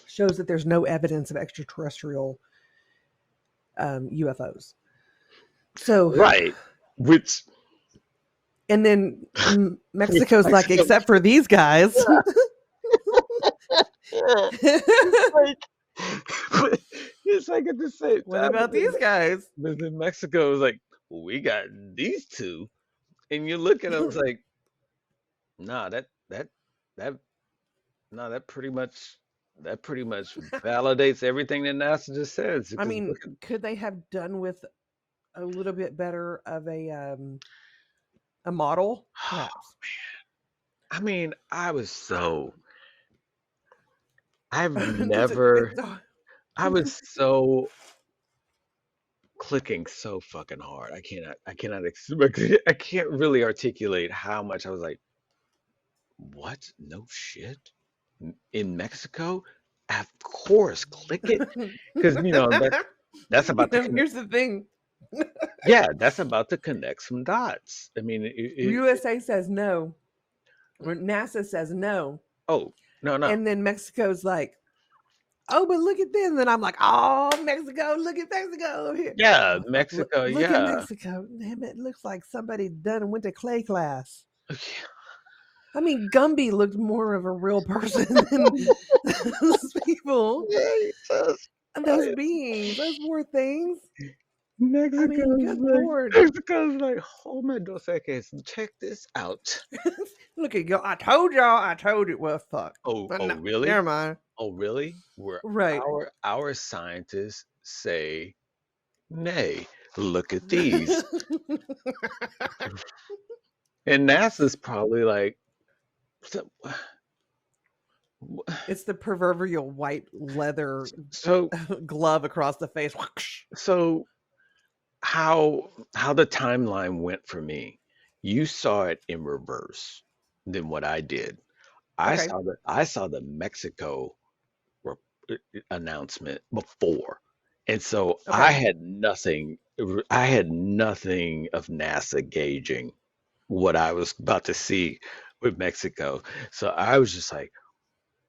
B: shows that there's no evidence of extraterrestrial UFOs. So
A: right, which,
B: and then Mexico's like, except for these guys.
A: It's like at the same time.
B: What about these guys?
A: But then Mexico is like, well, we got these two, and you look at them, it's like, nah, that that no, that pretty much validates everything that NASA just says.
B: I
A: Because
B: mean,
A: look at,
B: could they have done with a little bit better of a model? Perhaps.
A: I mean, I've
B: Because
A: never, I was so clicking so fucking hard. I can't really articulate how much I was like, what? No shit. In Mexico? Of course, click it. Because, that's about to connect.
B: Here's the thing.
A: Yeah, that's about to connect some dots. I mean,
B: USA says no, or NASA says no,
A: oh, no, no.
B: and then Mexico's like, "Oh, but look at this," and then I'm like, "Oh, Mexico, look at Mexico here."
A: Yeah,
B: Like,
A: Mexico,
B: look at
A: yeah.
B: Mexico. Damn it, looks like somebody done and went to clay class. I mean, Gumby looked more of a real person than those people,
A: Jesus
B: those
A: Christ.
B: beings, those poor things. I mean,
A: Mexico's
B: good
A: like,
B: lord.
A: Mexico's like, hold my dos equis, check this out.
B: Look at y'all. I told y'all. I told you. Well, fuck.
A: Oh,
B: No,
A: really?
B: never mind.
A: Oh, really? Where
B: Right.
A: our scientists say nay. Look at these. And NASA's probably like, so,
B: It's the proverbial white leather
A: so,
B: glove across the face.
A: so how the timeline went for me. You saw it in reverse than what I did.
B: Okay.
A: I saw the Mexico re- announcement before. And so
B: Okay.
A: I had nothing of NASA gauging what I was about to see with Mexico. So I was just like,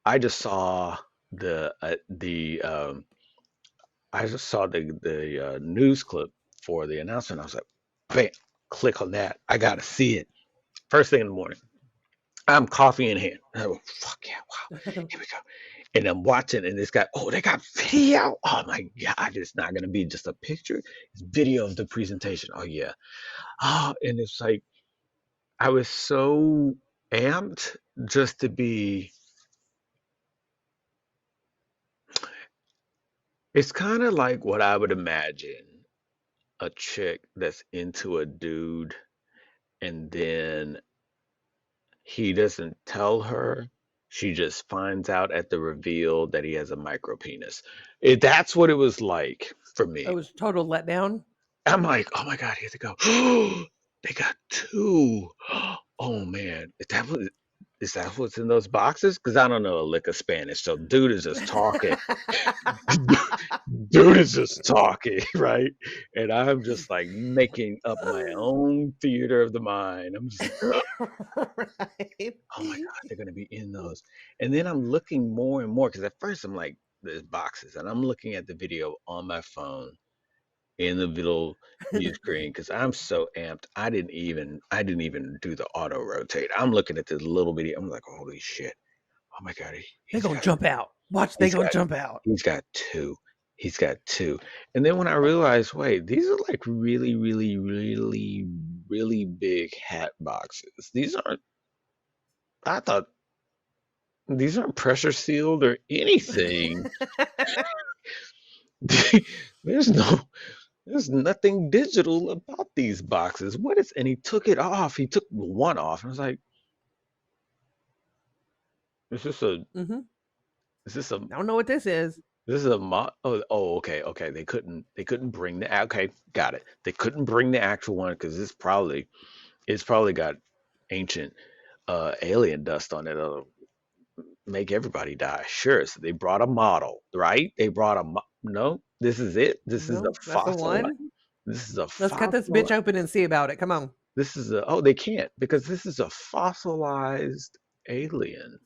A: I just saw the I just saw the news clip for the announcement. I was like, bam, click on that. I gotta see it. First thing in the morning. I'm coffee in hand. Oh, fuck yeah, wow. Here we go. And I'm watching, and it's got, oh, they got video. Oh my God, it's not gonna be just a picture. It's video of the presentation. Oh yeah. Oh, and it's like I was so amped just to be. It's kind of like what I would imagine a chick that's into a dude, and then he doesn't tell her. She just finds out at the reveal that he has a micro penis. That's what it was like for
B: It
A: me.
B: was total letdown.
A: I'm like, oh my God, here they go. They got two. Oh man, is that what's in those boxes? Because I don't know a lick of Spanish. So dude is just talking. Dude is just talking, right? And I'm just like making up my own theater of the mind. I'm just like,
B: Right.
A: oh my God, they're gonna be in those. And then I'm looking more and more because at first I'm like, there's boxes, and I'm looking at the video on my phone in the little view screen because I'm so amped. I didn't even do the auto rotate. I'm looking at this little video. I'm like, holy shit. Oh my God,
B: They're
A: he's
B: gonna
A: got
B: jump out. Watch, they
A: he's
B: gonna
A: got
B: jump out.
A: he's got two. He's got two. And then when I realized, wait, these are like really, really, really, really big hat boxes. I thought these aren't pressure sealed or anything. There's no, there's nothing digital about these boxes. What is, and he took it off. He took one off. And I was like, is this a,
B: Hmm.
A: is this a,
B: I don't know what this is.
A: this is a okay, okay. They couldn't bring the, okay, got it. They couldn't bring the actual one because it's probably got ancient alien dust on it. Make everybody die. Sure. So they brought a model, right? They brought no, this is it. This is a
B: No, that's the
A: fossil.
B: one.
A: This is a
B: Let's cut this bitch
A: fossil.
B: open and see about it. Come on.
A: This is a, oh, they can't because this is a fossilized alien.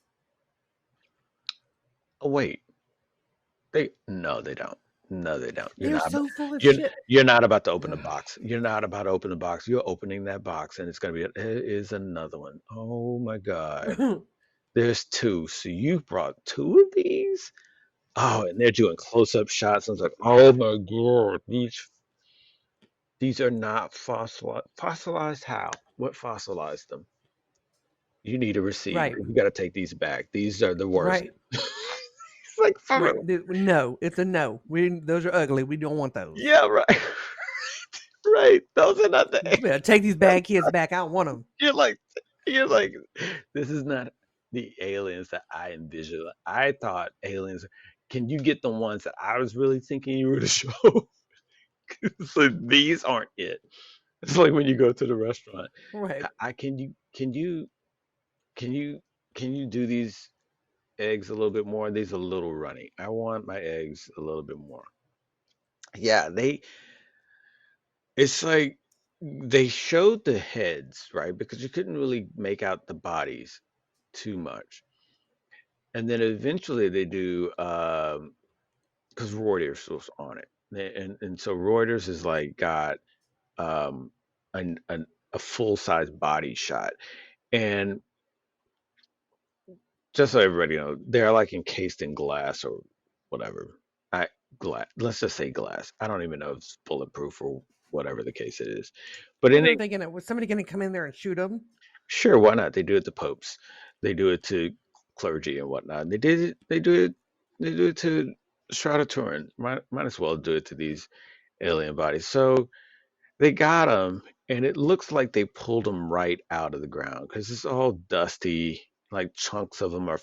A: Oh, wait. No, they don't. No, they don't.
B: They're so full of
A: You're,
B: shit.
A: you're not about to open the box. You're not about to open the box. You're opening that box and it's going to be, there is another one. Oh my God. There's two. So you brought two of these? Oh, and they're doing close-up shots. I was like, oh my God, these are not fossilized. Fossilized how? What fossilized them? You need a receipt.
B: Right.
A: You got to take these back. These are the worst.
B: Right.
A: It's like, for
B: Right.
A: real.
B: No, it's a no. Those are ugly. We don't want those.
A: Yeah, right. Right. Those are not the
B: You better take these bad kids back. I don't want them.
A: you're like you're like this is not the aliens that I envisioned. I thought aliens, can you get the ones that I was really thinking you were to show? So these aren't it. It's like when you go to the restaurant.
B: Right.
A: I can you can you do these eggs a little bit more? These are a little runny. I want my eggs a little bit more. Yeah, it's like they showed the heads, right? Because you couldn't really make out the bodies too much. And then eventually they do because Reuters was on it. And so Reuters is like got um an a full size body shot. And just so everybody knows, they're like encased in glass or whatever. I glass. Let's just say glass. I don't even know if it's bulletproof or whatever the case it is. But
B: What
A: in
B: are
A: it,
B: they gonna? Was somebody gonna come in there and shoot them?
A: sure, why not? They do it to popes. They do it to clergy and whatnot. They did it. They do it. They do it to Shroud of Turin. Might as well do it to these alien bodies. So they got them, and it looks like they pulled them right out of the ground because it's all dusty. Like chunks of them are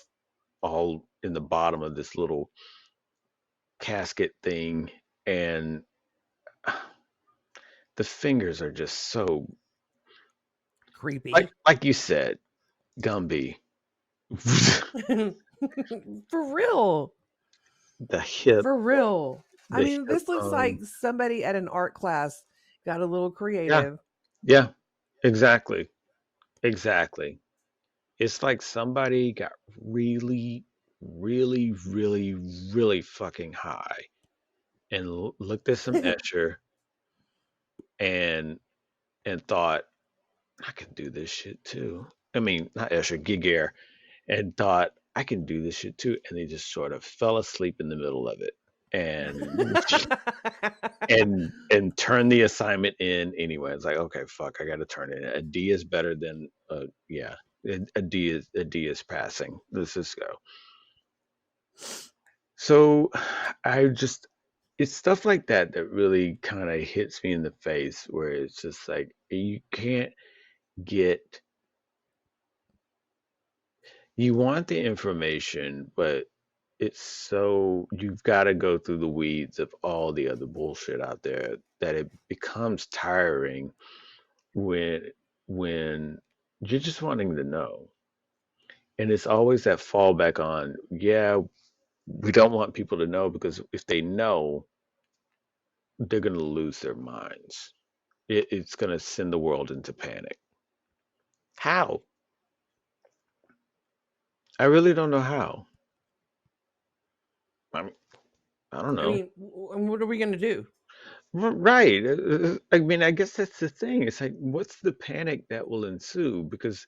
A: all in the bottom of this little casket thing, and the fingers are just so
B: Creepy.
A: like you said, Gumby.
B: For real.
A: The hip,
B: For real. I
A: the
B: mean,
A: hip
B: this looks
A: bone.
B: like somebody at an art class got a little
A: Yeah,
B: creative.
A: yeah, exactly, exactly. It's like somebody got really, really, really, really fucking high and looked at some Escher and thought, I can do this shit too. I mean, not Escher, Giger, and thought I can do this shit too, and they just sort of fell asleep in the middle of it, and turned the assignment in anyway. It's like, okay, fuck, I got to turn it in. A D is better than yeah, a D is passing. Let's just go. So I just it's stuff like that that really kind of hits me in the face, where it's just like you can't get you want the information, but it's so you've got to go through the weeds of all the other bullshit out there that it becomes tiring when you're just wanting to know. And it's always that fallback on, yeah, we don't want people to know because if they know, they're going to lose their minds. It's going to send the world into panic. How? I really don't know how. I mean, I don't
B: I
A: know.
B: mean, what are we going to do?
A: Right. I mean, I guess that's the thing. It's like, what's the panic that will ensue? Because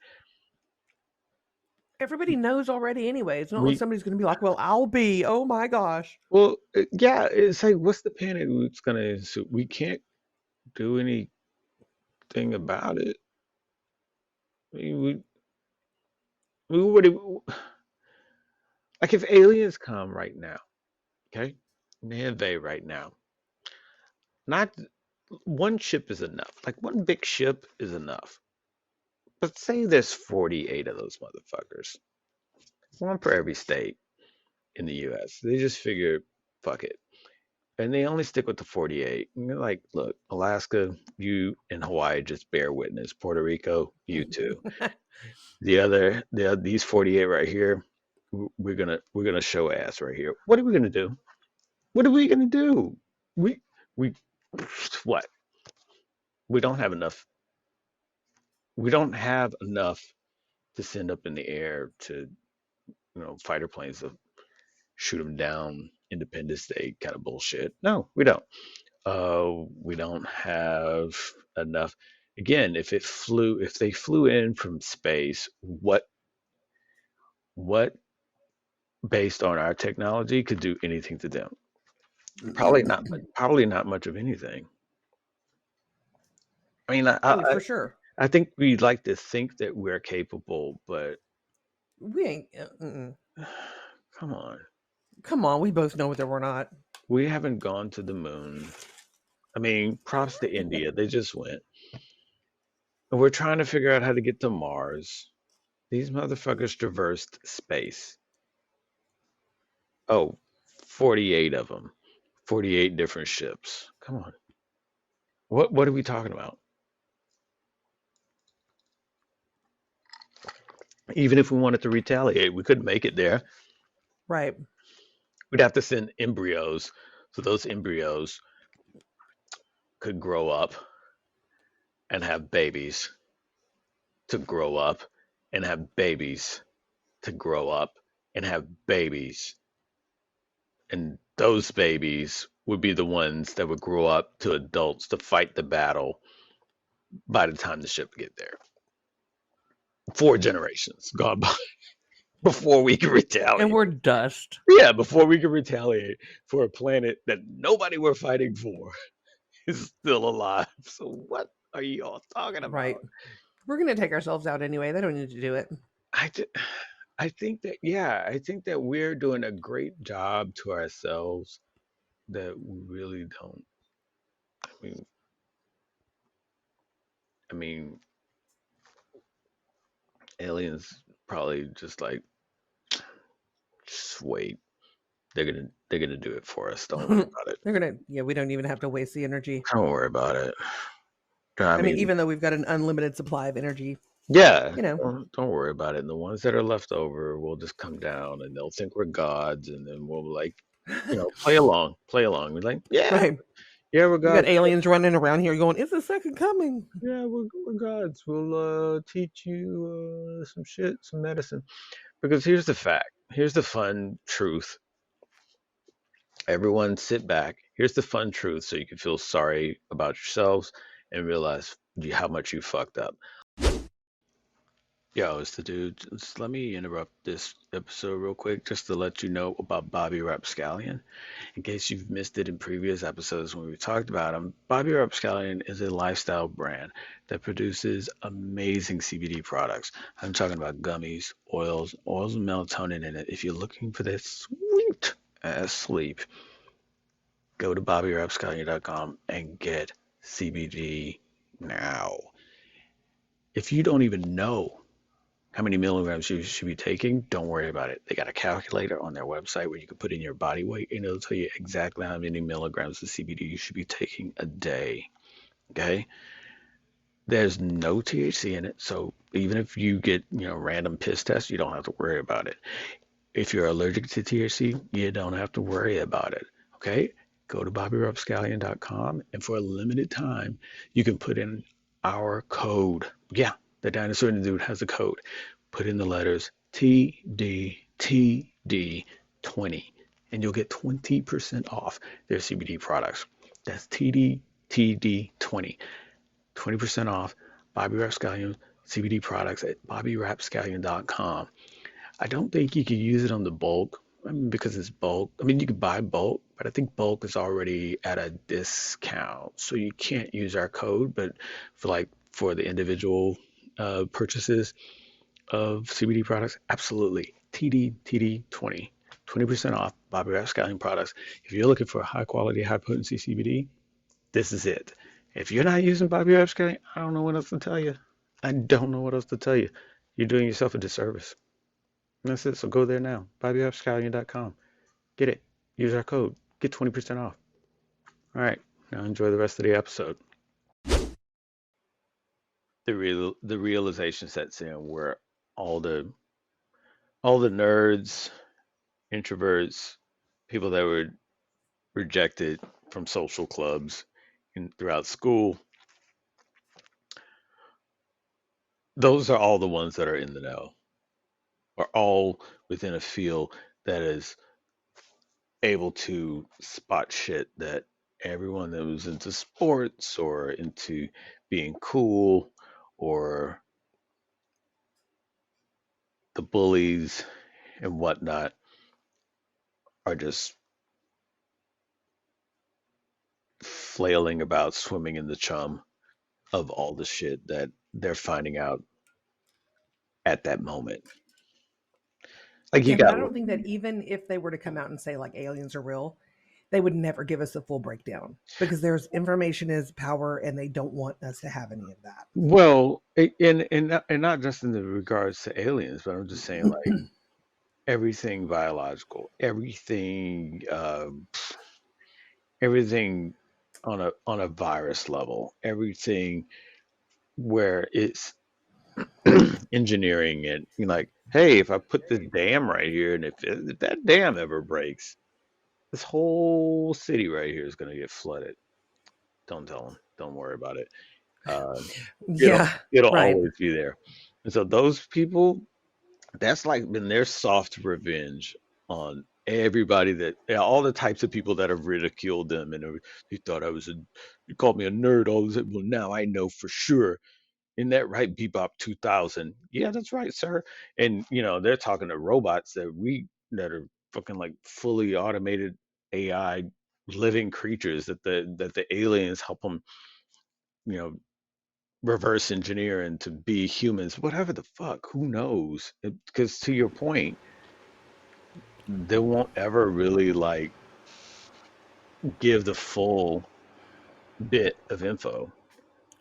B: Everybody knows already anyway. It's not like
A: we,
B: somebody's going to be like, well, I'll be. Oh my gosh.
A: well, yeah, it's like, what's the panic that's going to ensue? We can't do anything about it. I mean, we would like if aliens come right now, okay? And they invade right now. Not one ship is enough. Like one big ship is enough. But say there's 48 of those motherfuckers. One per every state in the US. They just figure, fuck it. And they only stick with the 48. And they're like, look, Alaska, you and Hawaii just bear witness. Puerto Rico, you too. These 48 right here, we're gonna show ass right here. What are we gonna do? What are we gonna do? We we what? We don't have enough. We don't have enough to send up in the air to fighter planes to shoot them down. Independence Day kind of bullshit. No, we don't. We don't have enough. Again, if they flew in from space, what based on our technology could do anything to them? Probably not. Probably not much of anything. I mean,
B: Oh, for sure.
A: I think we like to think that we're capable, but
B: We ain't.
A: come on.
B: Come on, we both know that we're not.
A: We haven't gone to the moon. I mean, props to India. They just went. And we're trying to figure out how to get to Mars. These motherfuckers traversed space. Oh, 48 of them. 48 different ships. Come on. What are we talking about? Even if we wanted to retaliate, we couldn't make it there.
B: Right.
A: We'd have to send embryos. So those embryos could grow up and have babies to grow up and have babies to grow up and have babies. And those babies would be the ones that would grow up to adults to fight the battle by the time the ship get there. 4 generations gone by before we can
B: And
A: retaliate.
B: we're dust.
A: Yeah, before we can retaliate for a planet that nobody we're fighting for is still alive. So what are you all talking
B: Right.
A: about?
B: We're going to take ourselves out anyway. They don't need to do it.
A: I, ju- I think that yeah, I think that we're doing a great job to ourselves that we really don't. I mean, I mean, aliens probably just like just wait. They're gonna do it for us. Don't worry about it.
B: They're going to, yeah, we don't even have to waste the energy.
A: Don't worry about it. I
B: I mean,
A: mean,
B: even though we've got an unlimited supply of energy,
A: yeah,
B: you know.
A: don't worry about it. And the ones that are left over will just come down and they'll think we're gods, and then we'll like, play along, play along. We're like, yeah,
B: Right.
A: yeah, we're
B: We got
A: gods.
B: aliens running around here going, it's the second coming.
A: Yeah, we're gods. We'll teach you some shit, some medicine. Because here's the fact. Here's the fun truth. Everyone sit back. Here's the fun truth so you can feel sorry about yourselves and realize how much you fucked up. Yo, it's the dude. Just let me interrupt this episode real quick just to let you know about Bobby Rapscallion. In case you've missed it in previous episodes when we talked about him, Bobby Rapscallion is a lifestyle brand that produces amazing CBD products. I'm talking about gummies, oils with melatonin in it. If you're looking for that sweet ass sleep, go to bobbyrapscallion.com and get CBD now. If you don't even know how many milligrams you should be taking, don't worry about it. They got a calculator on their website where you can put in your body weight and it'll tell you exactly how many milligrams of CBD you should be taking a day. Okay? There's no THC in it, so even if you get, random piss tests, you don't have to worry about it. If you're allergic to THC, you don't have to worry about it. Okay? Go to bobbyrupscallion.com and for a limited time, you can put in our code. Yeah, the Dinosaur and the Dude has a code. Put in the letters TDTD20 and you'll get 20% off their CBD products. That's TDTD20. 20% off Bobby Rapscallion CBD products at bobbyrapscallion.com. I don't think you can use it on the bulk. I mean, because it's bulk. I mean, you could buy bulk, but I think bulk is already at a discount, so you can't use our code. But for the individual purchases of CBD products, absolutely. TDTD20, 20% off Bobby Rapscallion products. If you're looking for high quality, high potency CBD, this is it. If you're not using Bobby Rapscallion, I don't know what else to tell you. I don't know what else to tell you. You're doing yourself a disservice. And that's it. So go there now. BobbyRapscallion.com. Get it. Use our code. Get 20% off. All right. Now enjoy the rest of the episode. The realization sets in where all the all the nerds, introverts, people that were rejected from social clubs and throughout school, those are all the ones that are in the know, are all within a field that is able to spot shit that everyone that was into sports or into being cool or the bullies and whatnot are just flailing about swimming in the chum. of all the shit that they're finding out at that moment. Like you
B: Yeah, but
A: got
B: I don't think that even if they were to come out and say like aliens are real, they would never give us a full breakdown because there's information is power and they don't want us to have any of
A: well, and not just in the regards to aliens, but I'm just saying like
B: that.
A: everything biological, everything, everything on a virus level, everything where it's engineering and you're like, hey, if I put this dam right here, and if that dam ever breaks, this whole city right here is going to get flooded. Don't tell them. Don't worry about it. Uh, it'll
B: Yeah,
A: it'll
B: right.
A: always be there. And so those people, that's like been their soft revenge on everybody that yeah, all the types of people that have ridiculed them and you thought I was a you called me a nerd all this well now I know for sure. Isn't that right, Bebop 2000? Yeah, that's right, sir. And they're talking to robots that are fucking like fully automated AI living creatures that the aliens help them, you know, reverse engineer and to be humans, whatever the fuck, who knows? Because to your point, they won't ever really like give the full bit of info.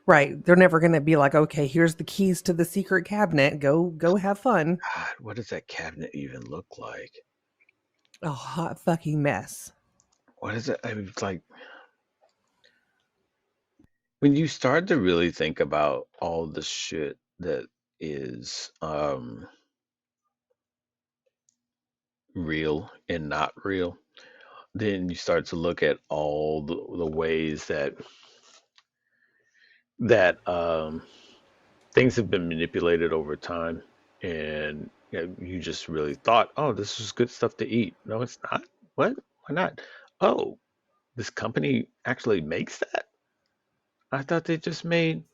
B: Right. They're never going to be like, "Okay, here's the keys to the secret cabinet. Go have fun."
A: God, what does that cabinet even look like?
B: A hot fucking mess.
A: What is it? I mean, it's like when you start to really think about all the shit that is real and not real, then you start to look at all the ways that things have been manipulated over time, and you just really thought, oh, this is good stuff to eat. No, it's not. What? Why not? Oh, this company actually makes that? I thought they just made,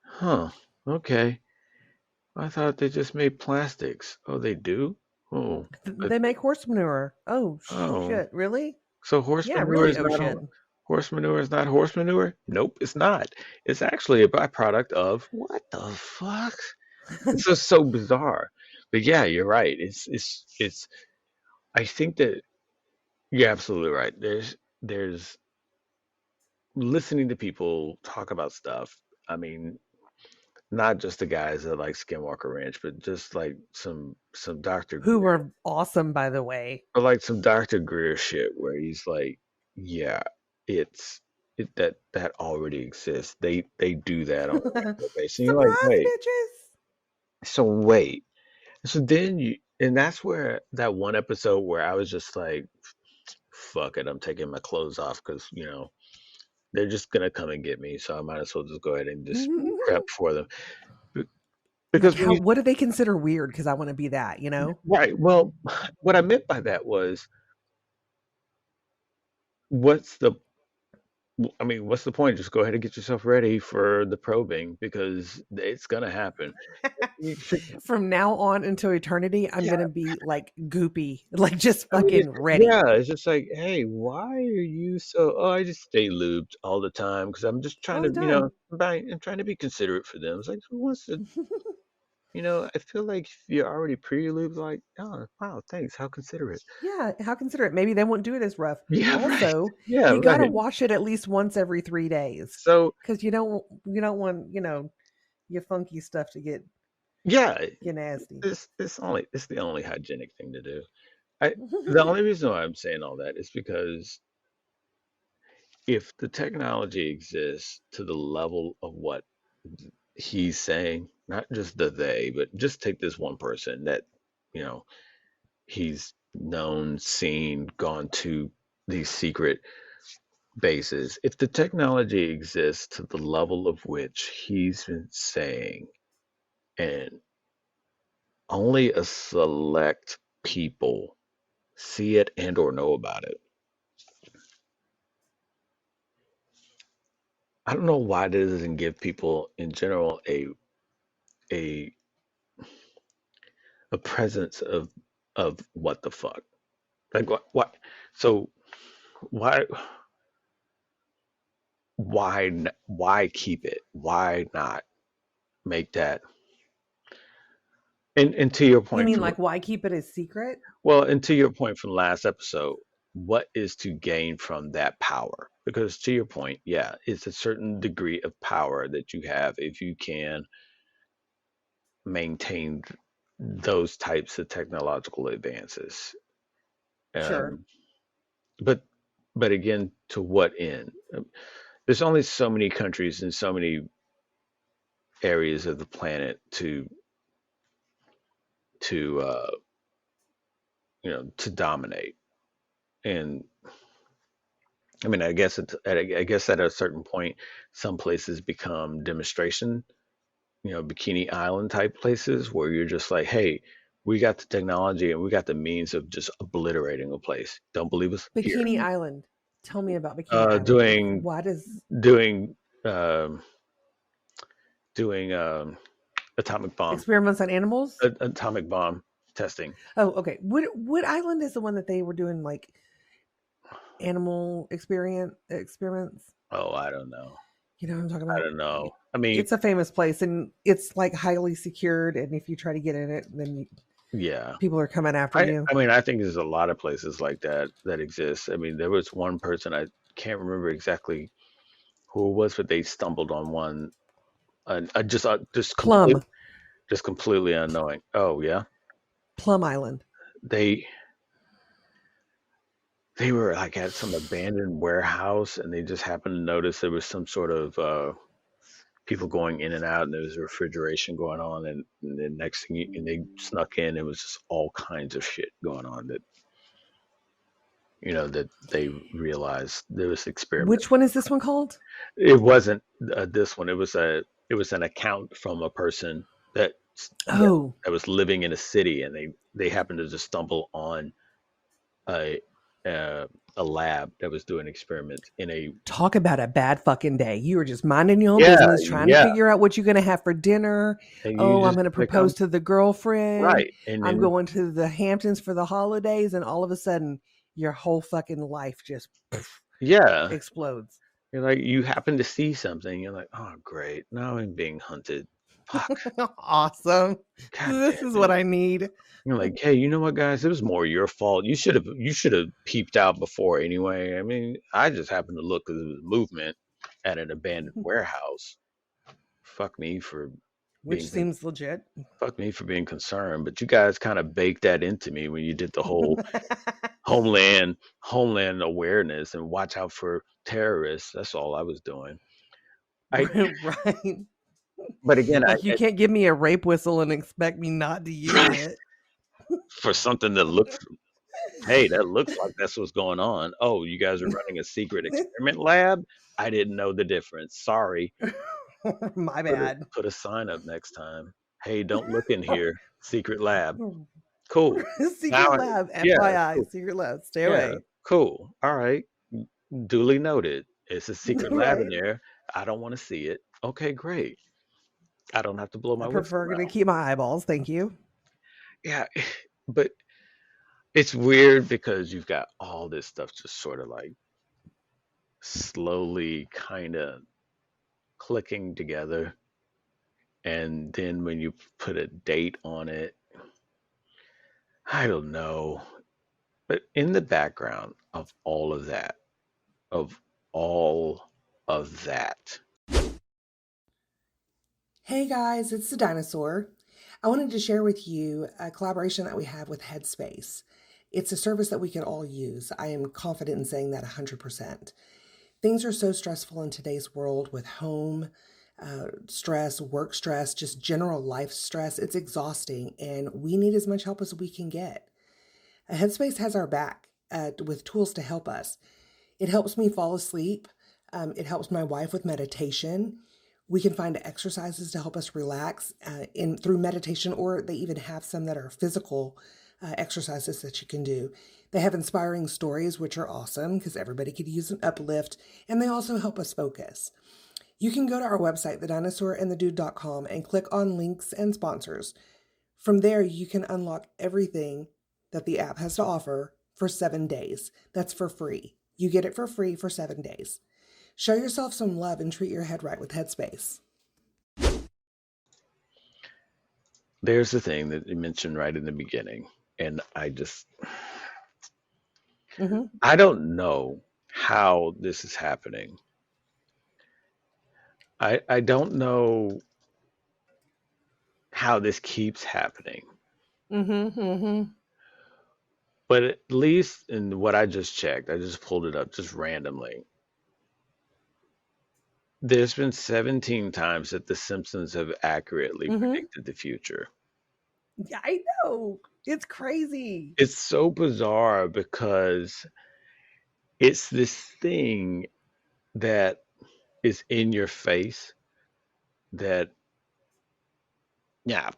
A: huh, okay. I thought they just made plastics. Oh, they do? Oh, but
B: They make horse manure. Oh
A: oh,
B: shit, really?
A: so horse
B: Yeah,
A: manure
B: really.
A: is
B: Oh
A: not
B: shit.
A: horse manure is not horse manure? Nope, it's not. It's actually a byproduct of what the fuck? It's just so bizarre. But yeah, you're right. It's I think that you're absolutely right. There's listening to people talk about stuff. I mean, not just the guys that like Skinwalker Ranch, but just like some Dr.
B: Who
A: Greer,
B: are awesome, by the way.
A: or like some Dr. Greer shit where he's like, yeah, it's that already exists. They do that on a regular basis. And you're like,
B: Surprise,
A: wait,
B: bitches.
A: so wait. So then and that's where that one episode where I was just like, fuck it, I'm taking my clothes off because, they're just gonna come and get me. So I might as well just go ahead and just prep for them. Be-
B: Like,
A: Because when
B: how?
A: you,
B: What do they consider weird? Because I want to be that. You know.
A: right, well, what I meant by that was, what's the, I mean, what's the point? Just go ahead and get yourself ready for the probing because it's gonna happen. You
B: From now on until eternity, I'm
A: Yeah,
B: gonna be like goopy, like just
A: I mean,
B: fucking ready.
A: yeah, it's just like, hey, why are you so? Oh, I just stay lubed all the time because I'm just trying
B: All
A: to,
B: the time.
A: I'm trying to be considerate for them. It's like, who wants to, I feel like if you're already pre-lubed, like, oh, wow, thanks, how considerate.
B: Yeah, how considerate. Maybe they won't do it as rough.
A: Yeah, right.
B: Also,
A: Yeah,
B: you got to
A: right.
B: wash it at least once every 3 days
A: So,
B: because you don't want your funky stuff to
A: yeah,
B: get nasty.
A: it's the only hygienic thing to do. I The only reason why I'm saying all that is because if the technology exists to the level of what he's saying, not just the they, but just take this one person that, you know, he's known, seen, gone to these secret bases. If the technology exists to the level of which he's been saying, and only a select people see it and or know about it, I don't know why this doesn't give people in general a a presence of what the fuck. Like what so why why keep it? Why not make that? And to your
B: You
A: point
B: mean
A: from
B: like why keep it a secret?
A: well, and to your point from last episode, what is to gain from that power? Because to your point, yeah, it's a certain degree of power that you have if you can maintain those types of technological advances.
B: Sure.
A: Um, but but again, to what end? There's only so many countries and so many areas of the planet to to dominate. And I mean, I guess at a certain point, some places become demonstration, Bikini Island type places where you're just like, hey, we got the technology and we got the means of just obliterating a place. Don't believe us? Here.
B: Bikini Island. Tell me about Bikini Island.
A: Doing
B: Why does
A: doing um, doing
B: experiments on animals?
A: atomic bomb testing.
B: Oh, okay. What island is the one that they were doing like animal experiments?
A: Oh, I don't know.
B: You know what I'm talking
A: I
B: about?
A: don't know. I mean,
B: It's a famous place and it's like highly secured. And if you try to get in it, then
A: yeah.
B: people are coming after you.
A: I mean, I think there's a lot of places like that that exist. I mean, there was one person I can't remember exactly who it was, but they stumbled on one,
B: Plum,
A: just completely unknowing. Oh yeah,
B: Plum Island.
A: they they were like at some abandoned warehouse, and they just happened to notice there was some sort of people going in and out, and there was refrigeration going on, and the next thing, and they snuck in, it was just all kinds of shit going on that they realized there was experiment.
B: Which one is this one called?
A: It wasn't this one. It was an account from a person that
B: Oh,
A: that was living in a city, and they happened to just stumble on a uh, a lab that was doing experiments in a
B: talk about a bad fucking day. You were just minding your own
A: yeah
B: business, trying to
A: yeah,
B: figure out what you're going to have for dinner.
A: and you
B: Oh, I'm
A: just
B: going to
A: become
B: propose to the girlfriend.
A: right, and
B: I'm
A: then
B: going to the Hamptons for the holidays. And all of a sudden, your whole fucking life just
A: yeah,
B: explodes.
A: you're like you happen to see something, you're like, oh great, now I'm being hunted. Fuck,
B: Awesome.
A: god
B: This is
A: damn
B: what
A: it.
B: I need.
A: You're like, hey, you know what, guys? It was more your fault. You should have peeped out before anyway. I mean, I just happened to look because it was movement at an abandoned warehouse. Fuck me for
B: Which
A: being
B: seems legit.
A: fuck me for being concerned. But you guys kind of baked that into me when you did the whole homeland awareness and watch out for terrorists. That's all I was doing. I
B: Right.
A: but again,
B: Like you can't give me a rape whistle and expect me not to use it.
A: for something that looks hey, that looks like that's what's going on. Oh, you guys are running a secret experiment lab? I didn't know the difference. Sorry.
B: My
A: Put a
B: bad.
A: put a sign up next time. Hey, don't look in here. Secret lab. Cool. Now,
B: Secret lab,
A: yeah,
B: FYI,
A: cool.
B: secret lab. Stay
A: Yeah,
B: away.
A: cool. All right. Duly noted. It's a secret lab in
B: Right.
A: there. I don't want to see it. Okay, great. I don't have to blow
B: I
A: my whistle
B: prefer to
A: now.
B: keep my eyeballs. Thank you.
A: Yeah, but it's weird because you've got all this stuff just sort of like slowly kind of clicking together. And then when you put a date on it, I don't know. But in the background of all of that,
B: Hey guys, it's the Dinosaur. I wanted to share with you a collaboration that we have with Headspace. It's a service that we can all use. I am confident in saying that 100%. Things are so stressful in today's world with home stress, work stress, just general life stress. It's exhausting, and we need as much help as we can get. Headspace has our back with tools to help us. It helps me fall asleep. It helps my wife with meditation. We can find exercises to help us relax through meditation, or they even have some that are physical exercises that you can do. They have inspiring stories, which are awesome because everybody could use an uplift, and they also help us focus. You can go to our website, TheDinosaur&TheDude.com, and click on links and sponsors. From there, you can unlock everything that the app has to offer for 7 days. That's for free. You get it for free for 7 days. Show yourself some love and treat your head right with Headspace.
A: There's the thing that you mentioned right in the beginning, and
B: Mm-hmm.
A: I don't know how this is happening. I don't know how this keeps happening,
B: Mm-hmm. Mm-hmm.
A: but at least in what I just checked, I just pulled it up just randomly. There's been 17 times that the Simpsons have accurately
B: Mm-hmm.
A: predicted the future.
B: Yeah, I know. It's crazy.
A: It's so bizarre because it's this thing that is in your face that, yeah,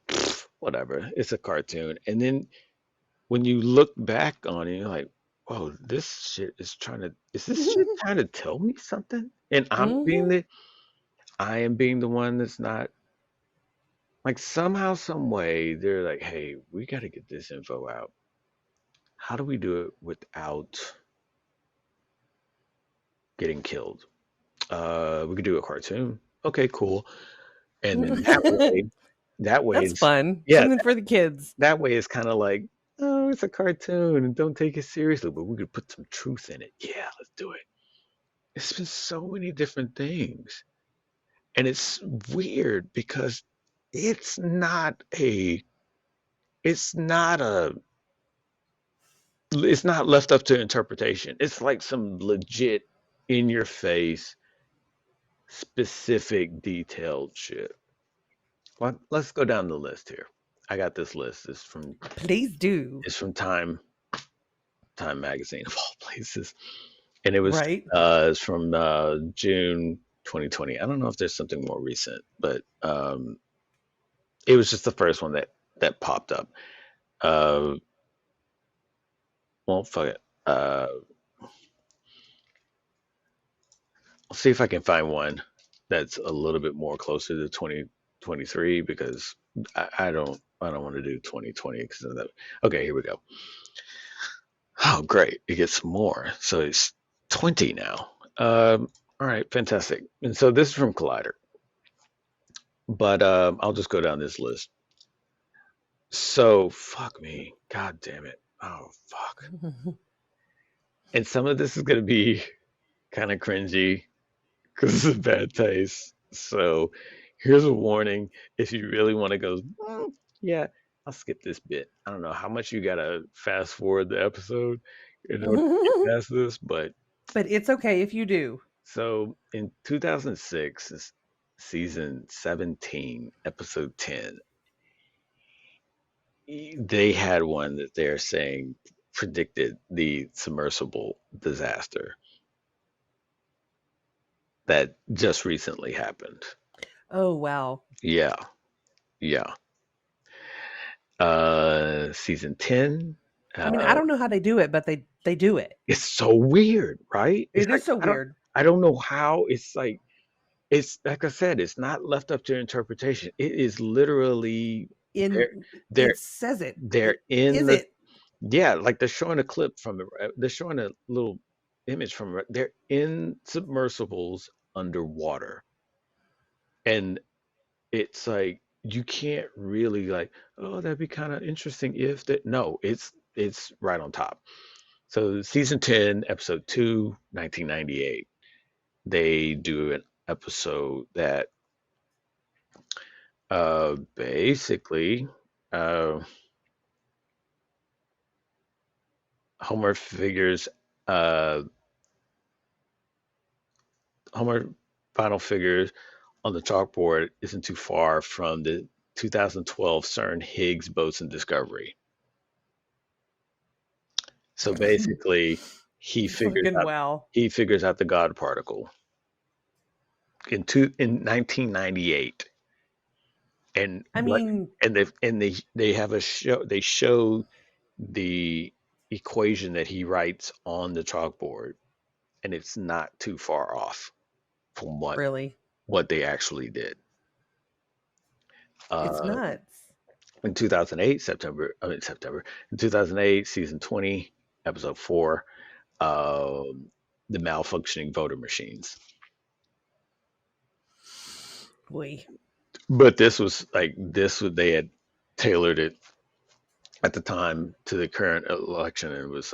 A: whatever. It's a cartoon. And then when you look back on it, you're like, whoa, is this shit trying to tell me something? And
B: Mm-hmm.
A: I am being the one that's not, like, somehow, some way, they're like, hey, we got to get this info out. How do we do it without getting killed? We could do a cartoon. Okay, cool. And then that way
B: That's
A: it's,
B: fun.
A: yeah,
B: Something for the kids.
A: that way it's kind of like, oh, it's a cartoon and don't take it seriously, but we could put some truth in it. Yeah, let's do it. It's been so many different things. And it's weird because it's not a, it's not a, it's not left up to interpretation. It's like some legit in your face, specific, detailed shit. Well, let's go down the list here. I got this list.
B: Please do.
A: It's from Time magazine of all places. And
B: Right?
A: it's from June 2020. I don't know if there's something more recent, but it was just the first one that popped up. Uh, well, fuck it. I'll see if I can find one that's a little bit more closer to 2023 because I don't want to do 2020 because of that. Okay, here we go. Oh, great! It gets more. So it's 20 now. All right, fantastic. And so this is from Collider, but I'll just go down this list. So fuck me, god damn it. Oh fuck. And some of this is gonna be kind of cringy because it's bad taste. So here's a warning: if you really want to go, yeah, I'll skip this bit. I don't know how much you gotta fast forward the episode in order to get
B: But
A: past this, but
B: it's okay if you do.
A: so in 2006, season 17, episode 10, they had one that they're saying predicted the submersible disaster that just recently happened.
B: Oh, wow.
A: Yeah, yeah. Season 10,
B: I mean, I
A: uh,
B: don't know how they do it, but they do it.
A: it's so weird, right? It's
B: It
A: like
B: is so weird.
A: I don't know how it's like I said, it's not left up to interpretation. It is literally they're
B: In
A: they're
B: it says it.
A: they're
B: It
A: in
B: is
A: the
B: it.
A: yeah, like they're showing a clip from it. They're showing a little image from it. They're in submersibles underwater, and it's like you can't really like, oh, that'd be kind of interesting if that. No, it's right on top. So season 10, episode 2, 1998, they do an episode that basically uh, Homer figures uh, Homer final figures on the chalkboard isn't too far from the 2012 CERN Higgs boson discovery. So basically,
B: Fucking wow.
A: he figures out the God particle in 1998, and
B: I
A: what
B: mean,
A: and they have a show. They show the equation that he writes on the chalkboard, and it's not too far off from
B: really.
A: what they actually did.
B: It's
A: Uh,
B: nuts.
A: in 2008, September, in 2008, season 20, episode 4, the malfunctioning voter machines.
B: boy.
A: But they had tailored it at the time to the current election, and it was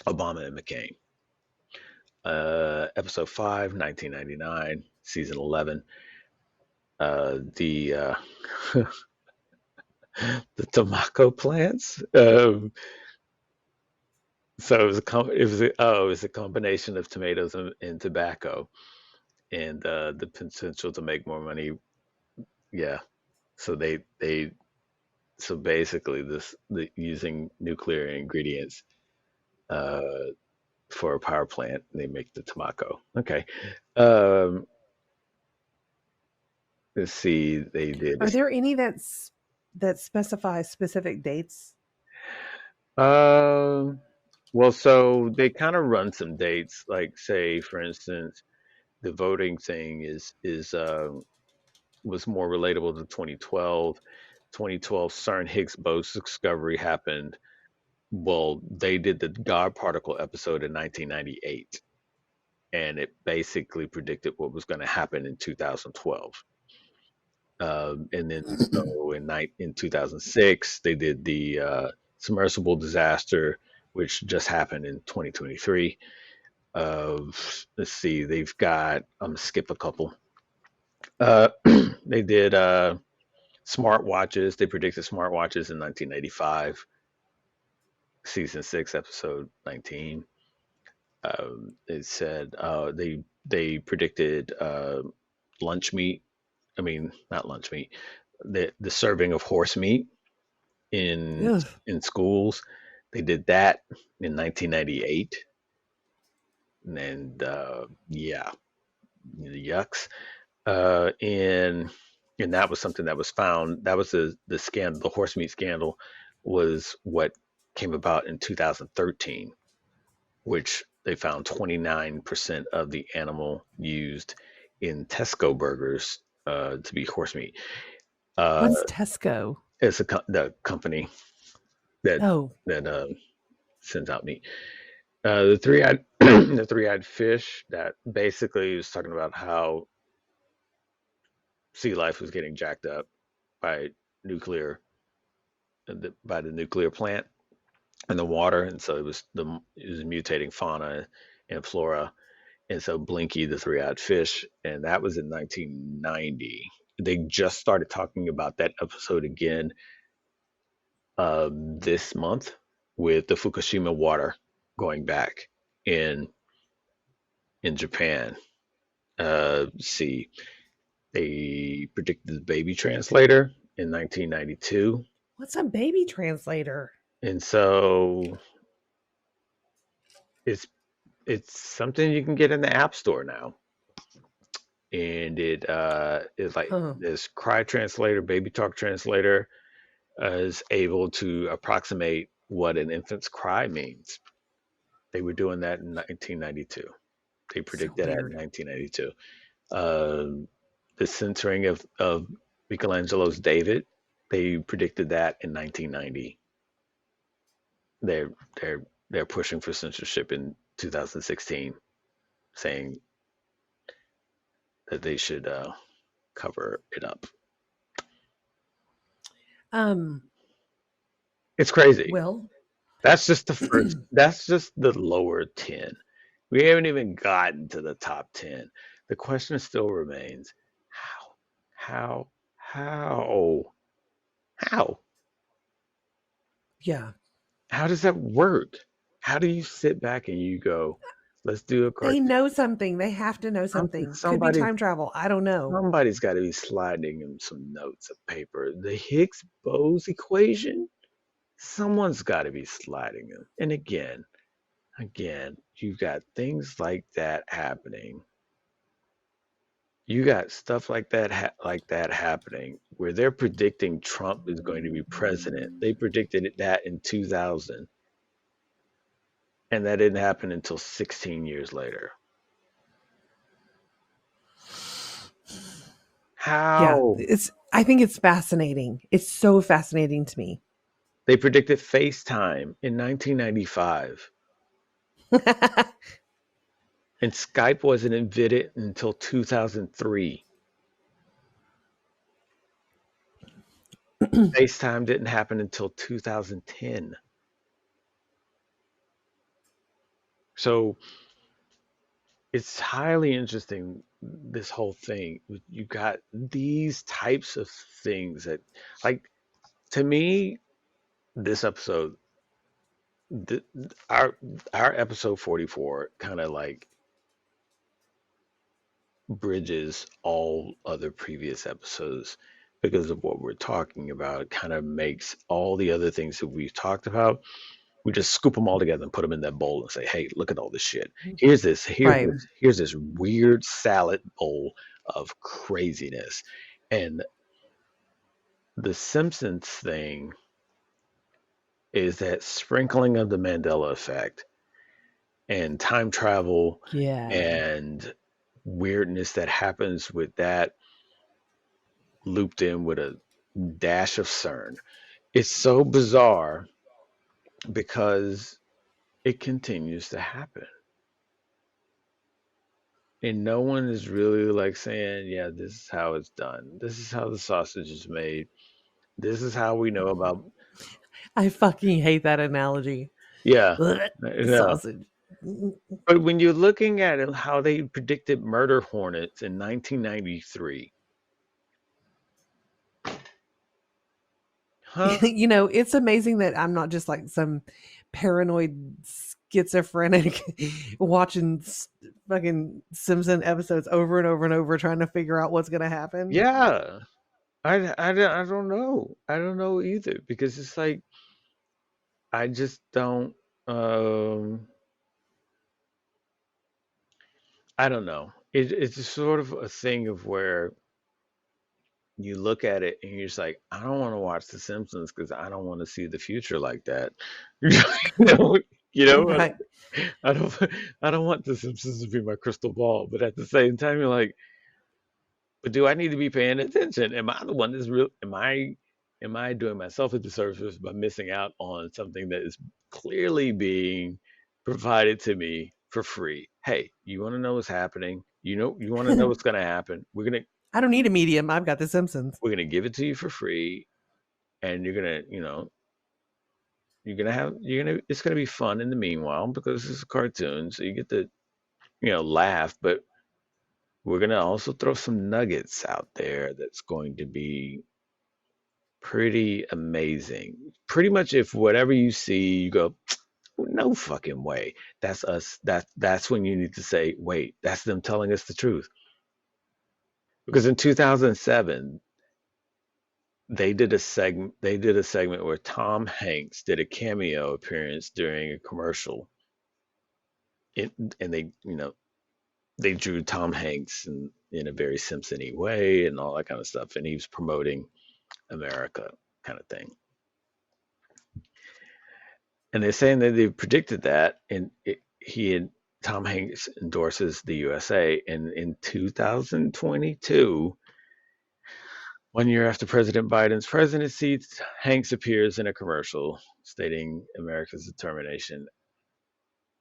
A: Obama and McCain. Episode 5, 1999, season 11. The the tobacco plants. So it was a combination of tomatoes and tobacco, and the potential to make more money. Yeah. So so basically using nuclear ingredients uh, for a power plant, they make the tobacco. Okay. Um, let's see. They did
B: Are
A: this.
B: there any that specify specific dates?
A: Um, well, so they kind of run some dates, like say, for instance, the voting thing was more relatable to 2012. 2012, CERN Higgs boson discovery happened. Well, they did the God particle episode in 1998, and it basically predicted what was going to happen in 2012. And then so in 2006, they did the submersible disaster, which just happened in 2023. Let's see, they've got, I'm gonna skip a couple. They did smartwatches. They predicted smartwatches in 1985, season 6, episode 19. It said they predicted lunch meat. I mean, not lunch meat. The serving of horse meat in
B: Ugh.
A: in schools. They did that in 1998, and yeah, the yucks. And that was something that was found. That was the scandal. The horse meat scandal was what came about in 2013, which they found 29% of the animal used in Tesco burgers to be horse meat. Uh,
B: What's Tesco?
A: it's the company that
B: Oh,
A: that sends out meat. The three-eyed the three-eyed fish that basically was talking about how sea life was getting jacked up by nuclear by the nuclear plant in the water, and so it was mutating fauna and flora. And so Blinky, the three-eyed fish, and that was in 1990. They just started talking about that episode again this month with the Fukushima water going back in in Japan. See, they predicted the baby translator in 1992,
B: what's a baby translator?
A: and so it's it's something you can get in the App Store now, and it is like
B: Huh.
A: this Cry Translator, Baby Talk Translator is able to approximate what an infant's cry means. They were doing that in 1992. They
B: So
A: predicted that in
B: weird.
A: 1992. The censoring of Michelangelo's David, they predicted that in 1990. They're they're they're pushing for censorship in 2016, saying that they should cover it up.
B: Um,
A: It's crazy.
B: well,
A: That's just the first. That's just the lower 10. We haven't even gotten to the top 10. The question still remains: how, how, how, how,
B: yeah.
A: how does that work? How do you sit back and you go, "Let's do a
B: They
A: cartoon"?
B: know something. They have to know something. Could be
A: Somebody,
B: time travel. I don't know.
A: somebody's got to be sliding him some notes of paper. The Higgs-Bose equation. Someone's got to be sliding him. And again, you've got things like that happening. You got stuff like that happening where they're predicting Trump is going to be president. They predicted that in 2000, and that didn't happen until 16 years later.
B: Yeah,
A: How?
B: it's. I think it's fascinating. It's so fascinating to me.
A: They predicted FaceTime in 1995, and Skype wasn't invented until 2003. FaceTime didn't happen until 2010. So it's highly interesting, this whole thing. You got these types of things that, like, to me, this episode, th- our our episode 44 kind of like bridges all other previous episodes because of what we're talking about. It kind of makes all the other things that we've talked about, we just scoop them all together and put them in that bowl and say, "Hey, look at all this shit.
B: Right.
A: Here's this weird salad bowl of craziness." And the Simpsons thing is that sprinkling of the Mandela effect and time travel
B: Yeah.
A: and weirdness that happens with that, looped in with a dash of CERN. It's so bizarre because it continues to happen. And no one is really like saying, yeah, this is how it's done. This is how the sausage is made. This is how we know about.
B: I fucking hate that analogy.
A: Yeah,
B: Ugh,
A: no.
B: sausage.
A: But when you're looking at it, how they predicted murder hornets in 1993, huh?
B: It's amazing that I'm not just like some paranoid schizophrenic watching fucking Simpson episodes over and over and over trying to figure out what's going to happen.
A: Yeah, I don't know. I don't know either because it's like I just don't. Um, I don't know. It's sort of a thing of where you look at it and you're just like, I don't want to watch The Simpsons because I don't want to see the future like that. you know, you know,
B: Right.
A: I don't, I don't want The Simpsons to be my crystal ball. But at the same time, you're like, but do I need to be paying attention? Am I the one that's real? Am I doing myself a disservice by missing out on something that is clearly being provided to me for free? Hey, you want to know what's happening? You want to know what's going to happen?
B: I don't need a medium. I've got The Simpsons.
A: We're gonna give it to you for free, and you're gonna it's gonna be fun in the meanwhile because it's a cartoon, so you get to laugh, but we're gonna also throw some nuggets out there that's going to be pretty amazing. Pretty much, if whatever you see, you go, no fucking way, that's us. That's when you need to say, wait, that's them telling us the truth. Because in 2007, they did a segment where Tom Hanks did a cameo appearance during a commercial. And they drew Tom Hanks in a very Simpson-y way and all that kind of stuff, and he was promoting America, kind of thing. And they're saying that they predicted that, and he had Tom Hanks endorses the USA, and in 2022, 1 year after President Biden's presidency, Hanks appears in a commercial stating America's determination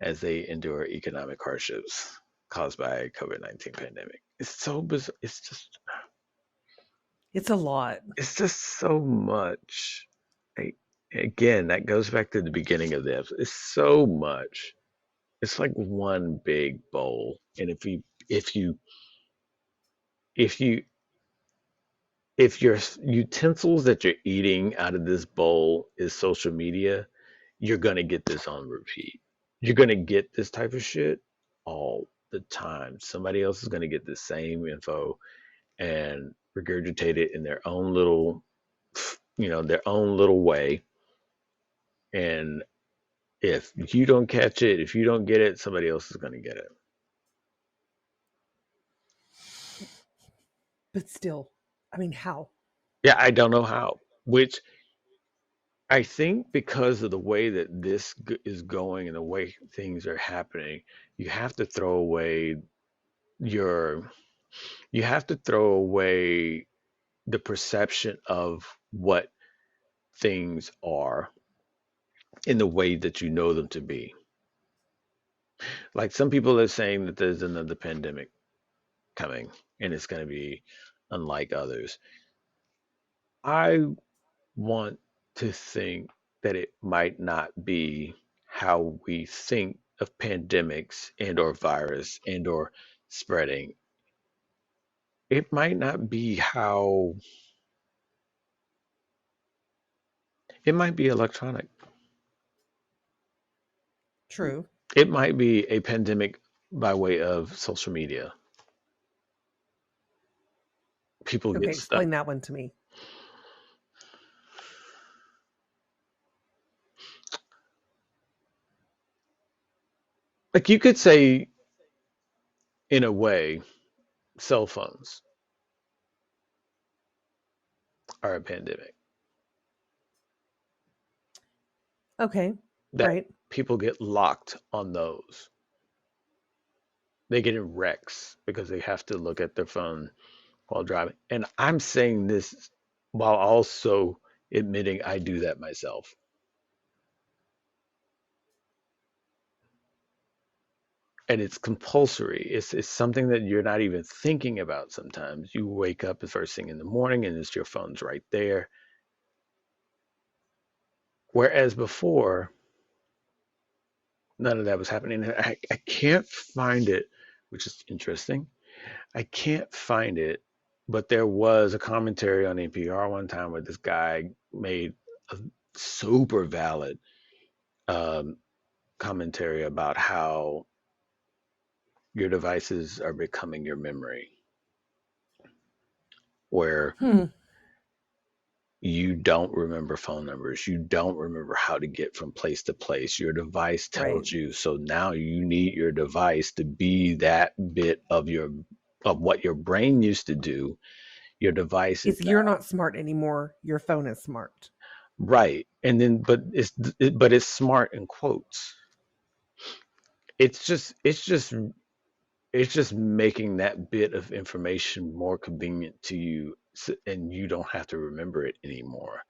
A: as they endure economic hardships caused by COVID-19 pandemic. It's so bizarre.
B: It's a lot.
A: It's just so much. Like, again, that goes back to the beginning of this. It's so much. It's like one big bowl, and if you if you if your utensils that you're eating out of this bowl is social media, you're gonna get this on repeat. You're gonna get this type of shit all the time. Somebody else is gonna get the same info and regurgitate it in their own little way. And if you don't catch it, if you don't get it, somebody else is gonna get it.
B: But still, I mean, how?
A: Yeah, I don't know how. Which I think because of the way that is going and the way things are happening, you have to throw away your you have to throw away the perception of what things are in the way that you know them to be. Like some people are saying that there's another pandemic coming and it's going to be unlike others. I want to think that it might not be how we think of pandemics and or virus and or spreading. It might not be how it might be electronic.
B: True.
A: It might be a pandemic by way of social media. People
B: Okay,
A: get stuck.
B: explain that one to me.
A: Like you could say, in a way, cell phones are a pandemic.
B: Okay,
A: That
B: right.
A: people get locked on those. They get in wrecks because they have to look at their phone while driving. And I'm saying this while also admitting I do that myself. And it's compulsory. It's something that you're not even thinking about sometimes. You wake up the first thing in the morning and it's your phone's right there. Whereas before, none of that was happening. And I can't find it, which is interesting. I can't find it, but there was a commentary on NPR one time where this guy made a super valid um, commentary about how your devices are becoming your memory, where
B: Hmm.
A: you don't remember phone numbers, you don't remember how to get from place to place. Your device
B: Right.
A: tells you, so now you need your device to be that bit of your of what your brain used to do. Your device is
B: It's you're not smart anymore. Your phone is smart.
A: right, and then but it's smart in quotes. It's just making that bit of information more convenient to you, and you don't have to remember it anymore.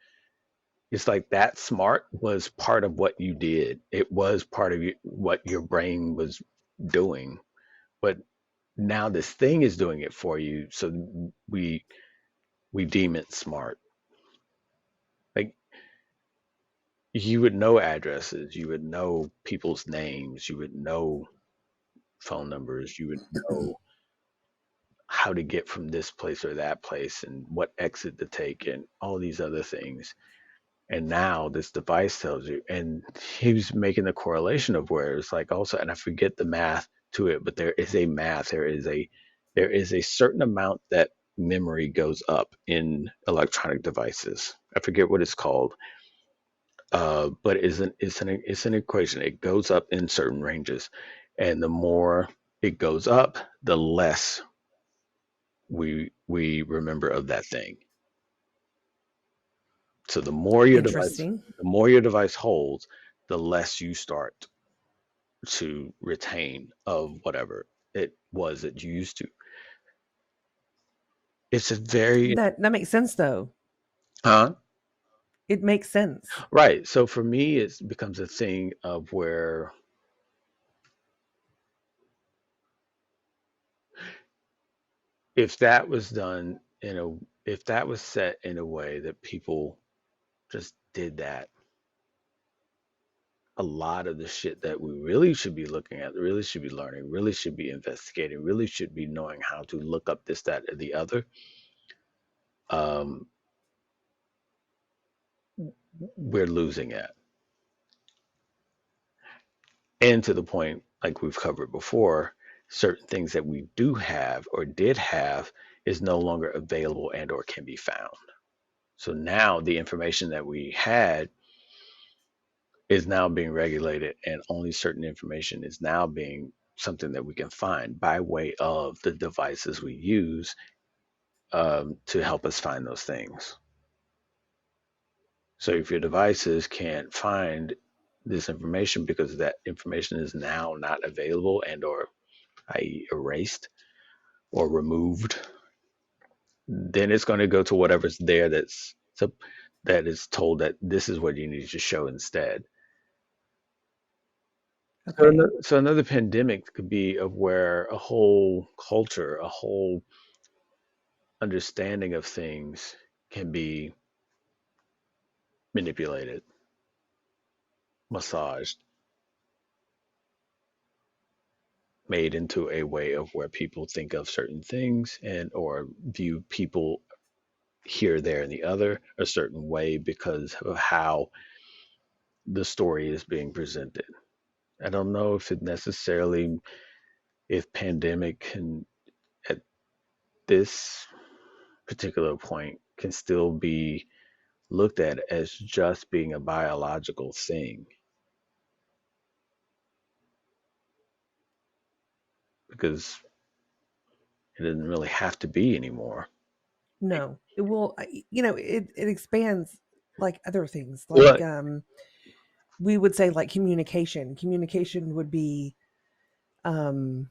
A: It's like that smart was part of what you did. It was part of what your brain was doing, but now this thing is doing it for you. So we deem it smart. Like you would know addresses, you would know people's names, you would know phone numbers, you would know how to get from this place or that place and what exit to take and all these other things. And now this device tells you. And he was making the correlation of where it's like also, and I forget the math to it, but there is a math, there is a certain amount that memory goes up in electronic devices. I forget what it's called. But it's an equation. It goes up in certain ranges, and the more it goes up, the less we remember of that thing. So
B: Interesting.
A: the more your device holds, the less you start to retain of whatever it was that you used to. It's a very
B: That makes sense though.
A: huh?
B: It makes sense.
A: Right. So for me, it becomes a thing of where if that was done in a if that was set in a way that people just did that, a lot of the shit that we really should be looking at, really should be learning, really should be investigating, really should be knowing how to look up this, that, or the other, um, we're losing it. And to the point, like we've covered before, certain things that we do have or did have is no longer available and or can be found. So now the information that we had is now being regulated and only certain information is now being something that we can find by way of the devices we use to help us find those things. So if your devices can't find this information because that information is now not available and or i.e. erased or removed, then it's going to go to whatever's there that is told that this is what you need to show instead. So,
B: Okay.
A: so another pandemic could be of where a whole culture, a whole understanding of things can be manipulated, massaged, made into a way of where people think of certain things and or view people here, there, and the other a certain way because of how the story is being presented. I don't know if it necessarily if pandemic can at this particular point can still be looked at as just being a biological thing because it doesn't really have to be anymore.
B: No, it will. It expands like other things.
A: Well,
B: Like we would say, like communication. Um,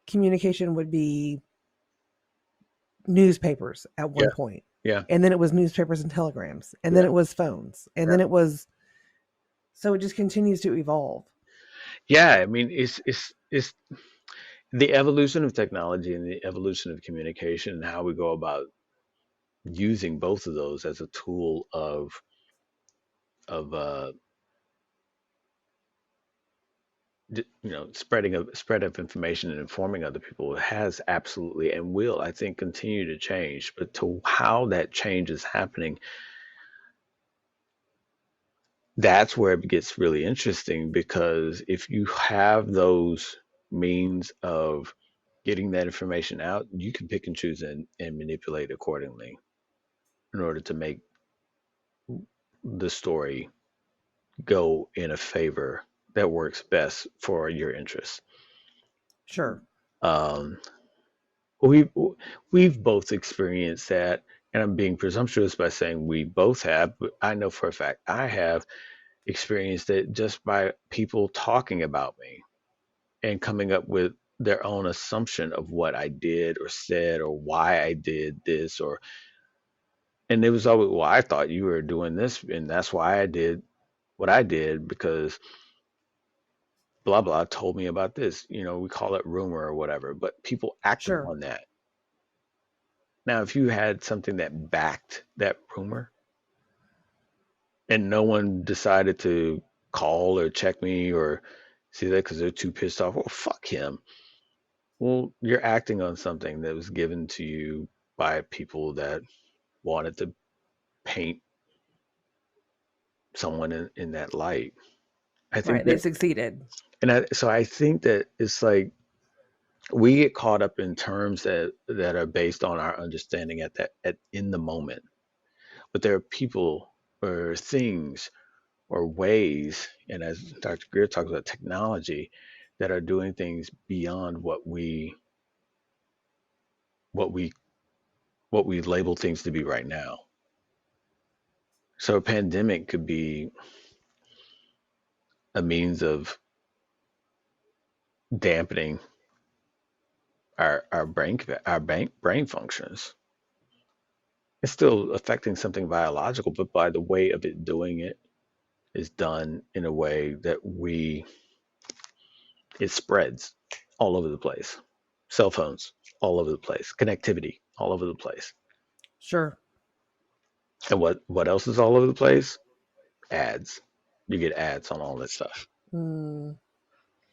B: communication would be newspapers at
A: yeah,
B: one point,
A: yeah,
B: and then it was newspapers and telegrams, and then
A: yeah,
B: it was phones, and
A: yeah.
B: then it was. So it just continues to evolve.
A: Yeah, I mean, it's the evolution of technology and the evolution of communication and how we go about using both of those as a tool of spread of information and informing other people has absolutely and will I think continue to change. But to how that change is happening, that's where it gets really interesting because if you have those means of getting that information out, you can pick and choose and manipulate accordingly in order to make the story go in a favor that works best for your interests.
B: Sure,
A: Um, we we've both experienced that, and I'm being presumptuous by saying we both have, but I know for a fact I have experienced it just by people talking about me and coming up with their own assumption of what I did or said or why I did this or and it was always well I thought you were doing this and that's why I did what I did because blah blah told me about this. We call it rumor or whatever, but people act
B: sure,
A: upon that. Now, if you had something that backed that rumor and no one decided to call or check me or see that because they're too pissed off, well, fuck him. Well, you're acting on something that was given to you by people that wanted to paint someone in that light. I think
B: right. They
A: that,
B: succeeded.
A: so I think that it's like we get caught up in terms that are based on our understanding at in the moment. But there are people or things or ways, and as Dr. Greer talks about technology, that are doing things beyond what we what we label things to be right now. So a pandemic could be a means of dampening our brain functions. It's still affecting something biological, but by the way of it doing it is done in a way that it spreads all over the place. Cell phones all over the place, connectivity all over the place.
B: Sure.
A: And what else is all over the place? Ads. You get ads on all this stuff.
B: Mm.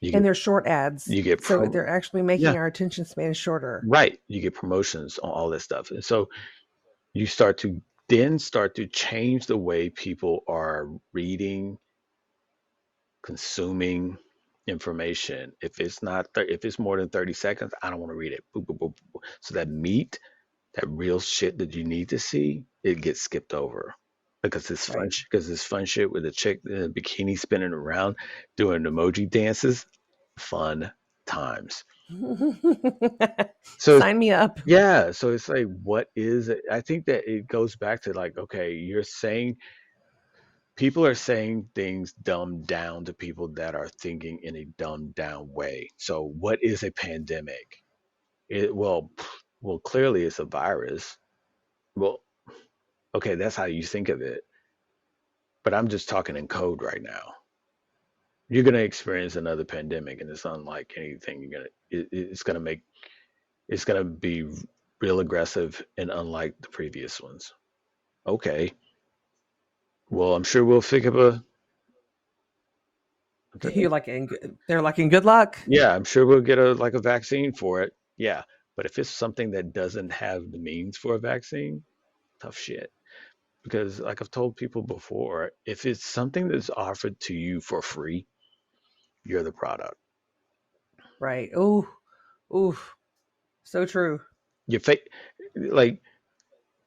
A: You
B: And
A: get
B: they're short ads,
A: you get
B: so they're actually making
A: yeah,
B: our attention span shorter.
A: right. You get promotions on all this stuff. And so you start to change the way people are reading, consuming information. If it's more than 30 seconds, I don't want to read it. Boop, boop, boop, boop. So that meat, that real shit that you need to see, it gets skipped over
B: Right.
A: because this fun shit with a chick in a bikini spinning around doing emoji dances, fun times. So
B: Sign me up.
A: yeah, so it's like, what is it? I think that it goes back to like, okay, you're saying people are saying things dumbed down to people that are thinking in a dumbed down way. So what is a pandemic? Well, clearly it's a virus. Well, okay, that's how you think of it. But I'm just talking in code right now. You're gonna experience another pandemic, and it's unlike anything it's gonna make. It's gonna be real aggressive and unlike the previous ones. Okay, Well, I'm sure we'll think of a.
B: You like they're like in good luck.
A: Yeah, I'm sure we'll get a vaccine for it. Yeah, but if it's something that doesn't have the means for a vaccine, tough shit. Because like I've told people before, if it's something that's offered to you for free, you're the product.
B: Right. Ooh, ooh, so true.
A: You fake like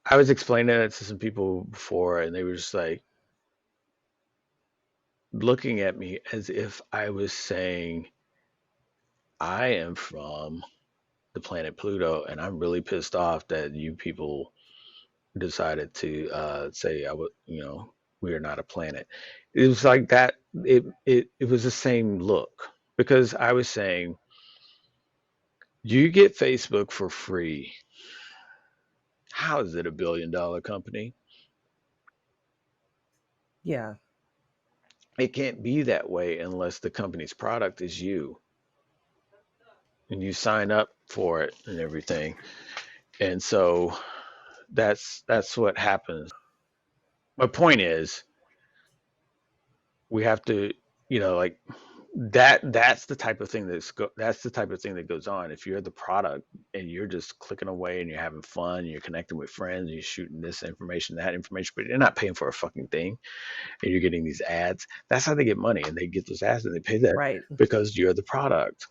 A: I was explaining it to some people before, and they were just like looking at me as if I was saying I am from the planet Pluto, and I'm really pissed off that you people decided to say I would, we are not a planet. It was like that. It was the same look because I was saying you get Facebook for free. How is it $1 billion company?
B: Yeah.
A: It can't be that way unless the company's product is you and you sign up for it and everything. And so that's what happens. My point is we have to, like that's the type of thing that's the type of thing that goes on. If you're the product and you're just clicking away and you're having fun, you're connecting with friends, you're shooting this information, that information, but you're not paying for a fucking thing, and you're getting these ads. That's how they get money, and they get those ads and they pay that
B: Right.
A: because you're the product.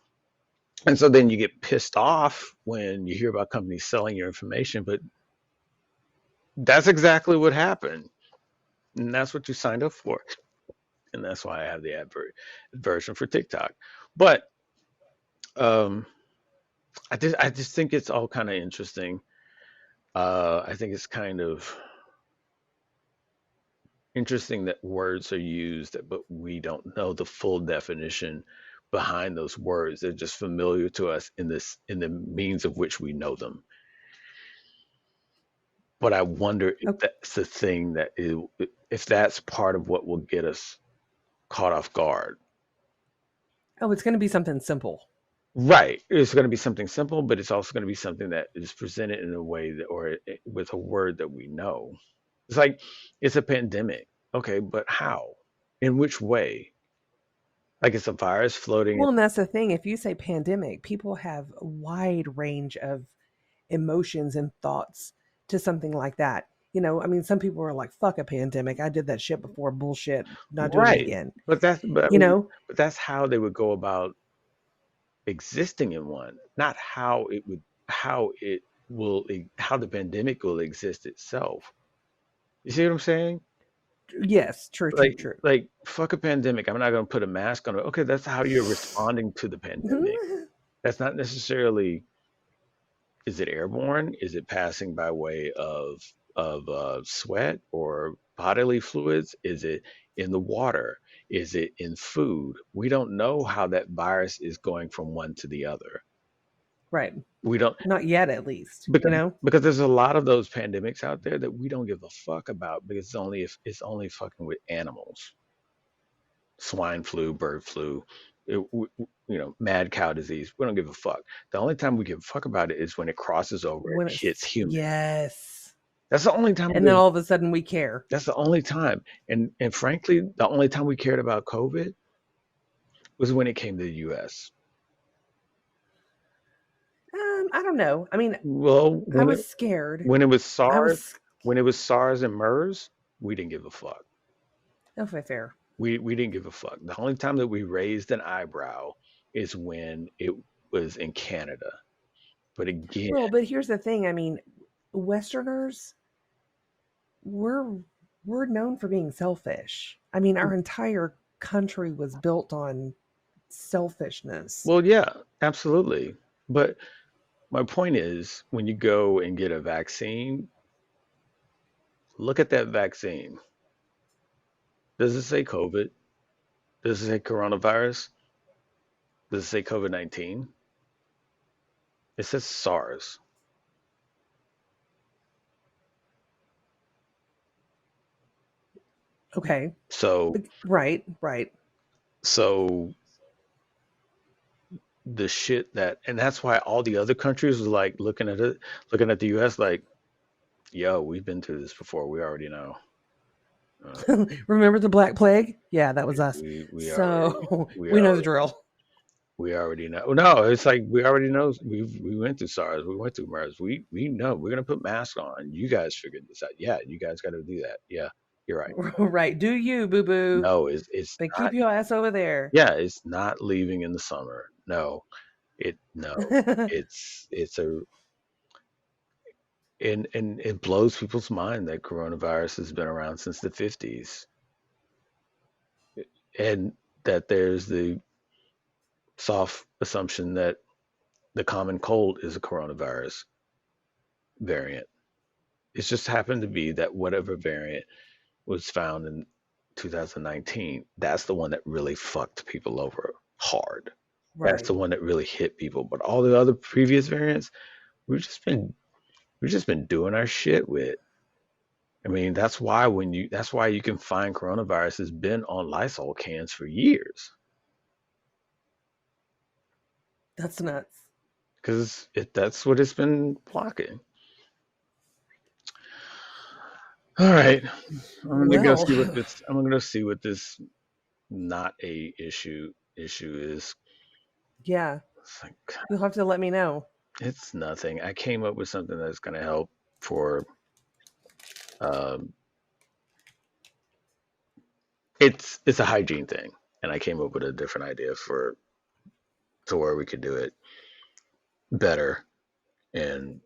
A: And so then you get pissed off when you hear about companies selling your information, but that's exactly what happened, and that's what you signed up for, and that's why I have the version for TikTok. But um, I just think it's all kind of interesting. I think it's kind of interesting that words are used, but we don't know the full definition behind those words. They're just familiar to us in the means of which we know them. But I wonder if
B: Oh,
A: that's the thing if that's part of what will get us caught off guard.
B: oh, it's going to be something simple.
A: Right. It's going to be something simple, but it's also going to be something that is presented in a way with a word that we know. It's like it's a pandemic. Okay, but how? In which way? Like it's a virus floating.
B: Well, and that's the thing. If you say pandemic, people have a wide range of emotions and thoughts to something like that. I mean, some people are like, fuck a pandemic. I did that shit before. Bullshit. Not doing it
A: Right.
B: again.
A: But that's but,
B: You know?
A: but that's how they would go about existing in one, not how the pandemic will exist itself. You see what I'm saying?
B: Yes. True, true,
A: like
B: true.
A: like fuck a pandemic. I'm not going to put a mask on it. Okay, that's how you're responding to the pandemic. That's not necessarily, is it airborne, is it passing by way of sweat or bodily fluids, is it in the water, is it in food? We don't know how that virus is going from one to the other.
B: Right.
A: We don't,
B: Not yet, at least.
A: because there's a lot of those pandemics out there that we don't give a fuck about because it's only fucking with animals. Swine flu, bird flu, mad cow disease. We don't give a fuck. The only time we give a fuck about it is when it crosses over and
B: When
A: hits
B: it's,
A: human.
B: yes.
A: That's the only time we
B: And then
A: give.
B: all of a sudden we care.
A: That's the only time. And frankly, the only time we cared about COVID was when it came to the U.S.
B: I don't know. I mean,
A: Well,
B: I was scared.
A: when it was
B: I
A: SARS,
B: was,
A: and MERS, we didn't give a fuck.
B: oh, fair.
A: We didn't give a fuck. The only time that we raised an eyebrow is when it was in Canada. But again,
B: Well, but here's the thing. I mean, Westerners, we're we're known for being selfish. I mean, our entire country was built on selfishness.
A: well, yeah, absolutely. But my point is, when you go and get a vaccine, look at that vaccine. Does it say COVID? Does it say coronavirus? Does it say COVID-19? It says SARS.
B: Okay.
A: So,
B: Right.
A: so the shit and that's why all the other countries was like looking at the US like, yo, we've been through this before. We already know.
B: Remember the Black Plague? Yeah, that was us.
A: We
B: So we know the
A: already
B: drill.
A: we already know. No, it's like we already know. We went through SARS. We went through MERS. We know we're gonna put masks on. You guys figured this out. Yeah, you guys got to do that. Yeah, you're right.
B: Right. Do you, boo boo?
A: No, it's
B: Then
A: not.
B: keep your ass over there.
A: Yeah, it's not leaving in the summer. No, no. It's a and it blows people's mind that coronavirus has been around since the 50s, and that there's the soft assumption that the common cold is a coronavirus variant. It's just happened to be that whatever variant was found in 2019, that's the one that really fucked people over hard. That's
B: Right.
A: the one that really hit people. But all the other previous variants, we've just been we've just been doing our shit with. I mean, that's why you can find coronavirus has been on Lysol cans for years
B: That's nuts.
A: because that's what it's been blocking. All right, I'm gonna go
B: Well,
A: see what this. I'm gonna go see what this not a issue is.
B: yeah.
A: It's like
B: You'll have to let me know.
A: it's nothing. I came up with something that's gonna help for. Um, it's a hygiene thing, and I came up with a different idea for to where we could do it better, and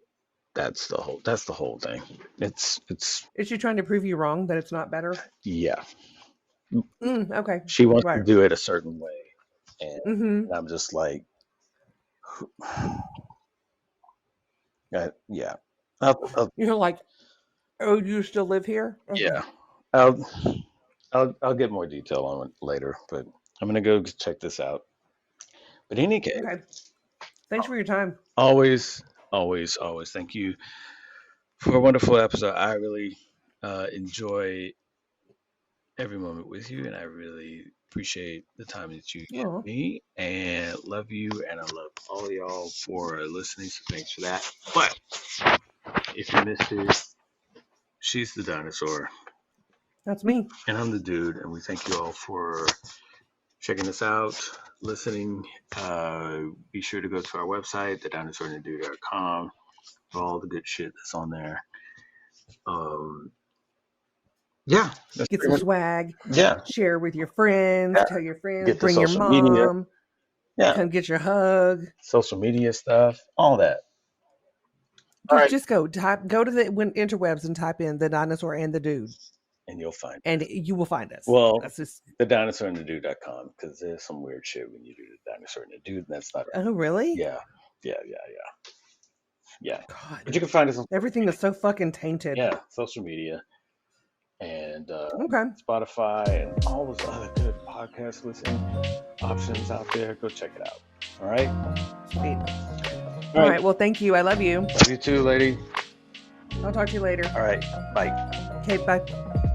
A: that's the whole thing. It's
B: Is she trying to prove you wrong that it's not better?
A: yeah.
B: Okay.
A: She wants to
B: Right.
A: do it a certain way, and,
B: Mm-hmm.
A: and I'm just like, yeah.
B: You're like, oh, you still live here? Okay.
A: Yeah. I'll I'll get more detail on it later, but I'm gonna go check this out. But in any case,
B: Okay. Thanks for your time.
A: always, always thank you for a wonderful episode. I really enjoy every moment with you, and I really appreciate the time that you give
B: Oh,
A: me, and love you, and I love all of y'all for listening. So thanks for that. But if you missed it, she's the dinosaur,
B: that's me.
A: and I'm the dude, and we thank you all for checking us out, listening. Be sure to go to our website, TheDinosaur&TheDude.com, for all the good shit that's on there. Um, yeah, that's
B: Get
A: pretty
B: some
A: much.
B: swag.
A: Yeah,
B: Share with your friends.
A: yeah.
B: Tell your friends.
A: Get the
B: Bring your
A: social media.
B: mom.
A: Yeah,
B: Come get your hug.
A: social media stuff, all that. All
B: Just
A: right,
B: just go go to the interwebs and type in the dinosaur and the dude,
A: and you'll find.
B: and you will find us.
A: Well,
B: That's just.
A: TheDinosaur&TheDude.com, because there's some weird shit when you do the dinosaur and the dude, and that's not.
B: Oh, really?
A: Yeah, yeah. But
B: God,
A: you can find us on
B: everything is so fucking tainted.
A: social media, and
B: Okay.
A: Spotify, and all those other good podcast listening options out there. Go check it out. All right.
B: Sweet.
A: All
B: All
A: right.
B: right. Well, thank you. I love you.
A: Love you too, lady.
B: I'll talk to you later.
A: All right. Bye.
B: Okay. Bye.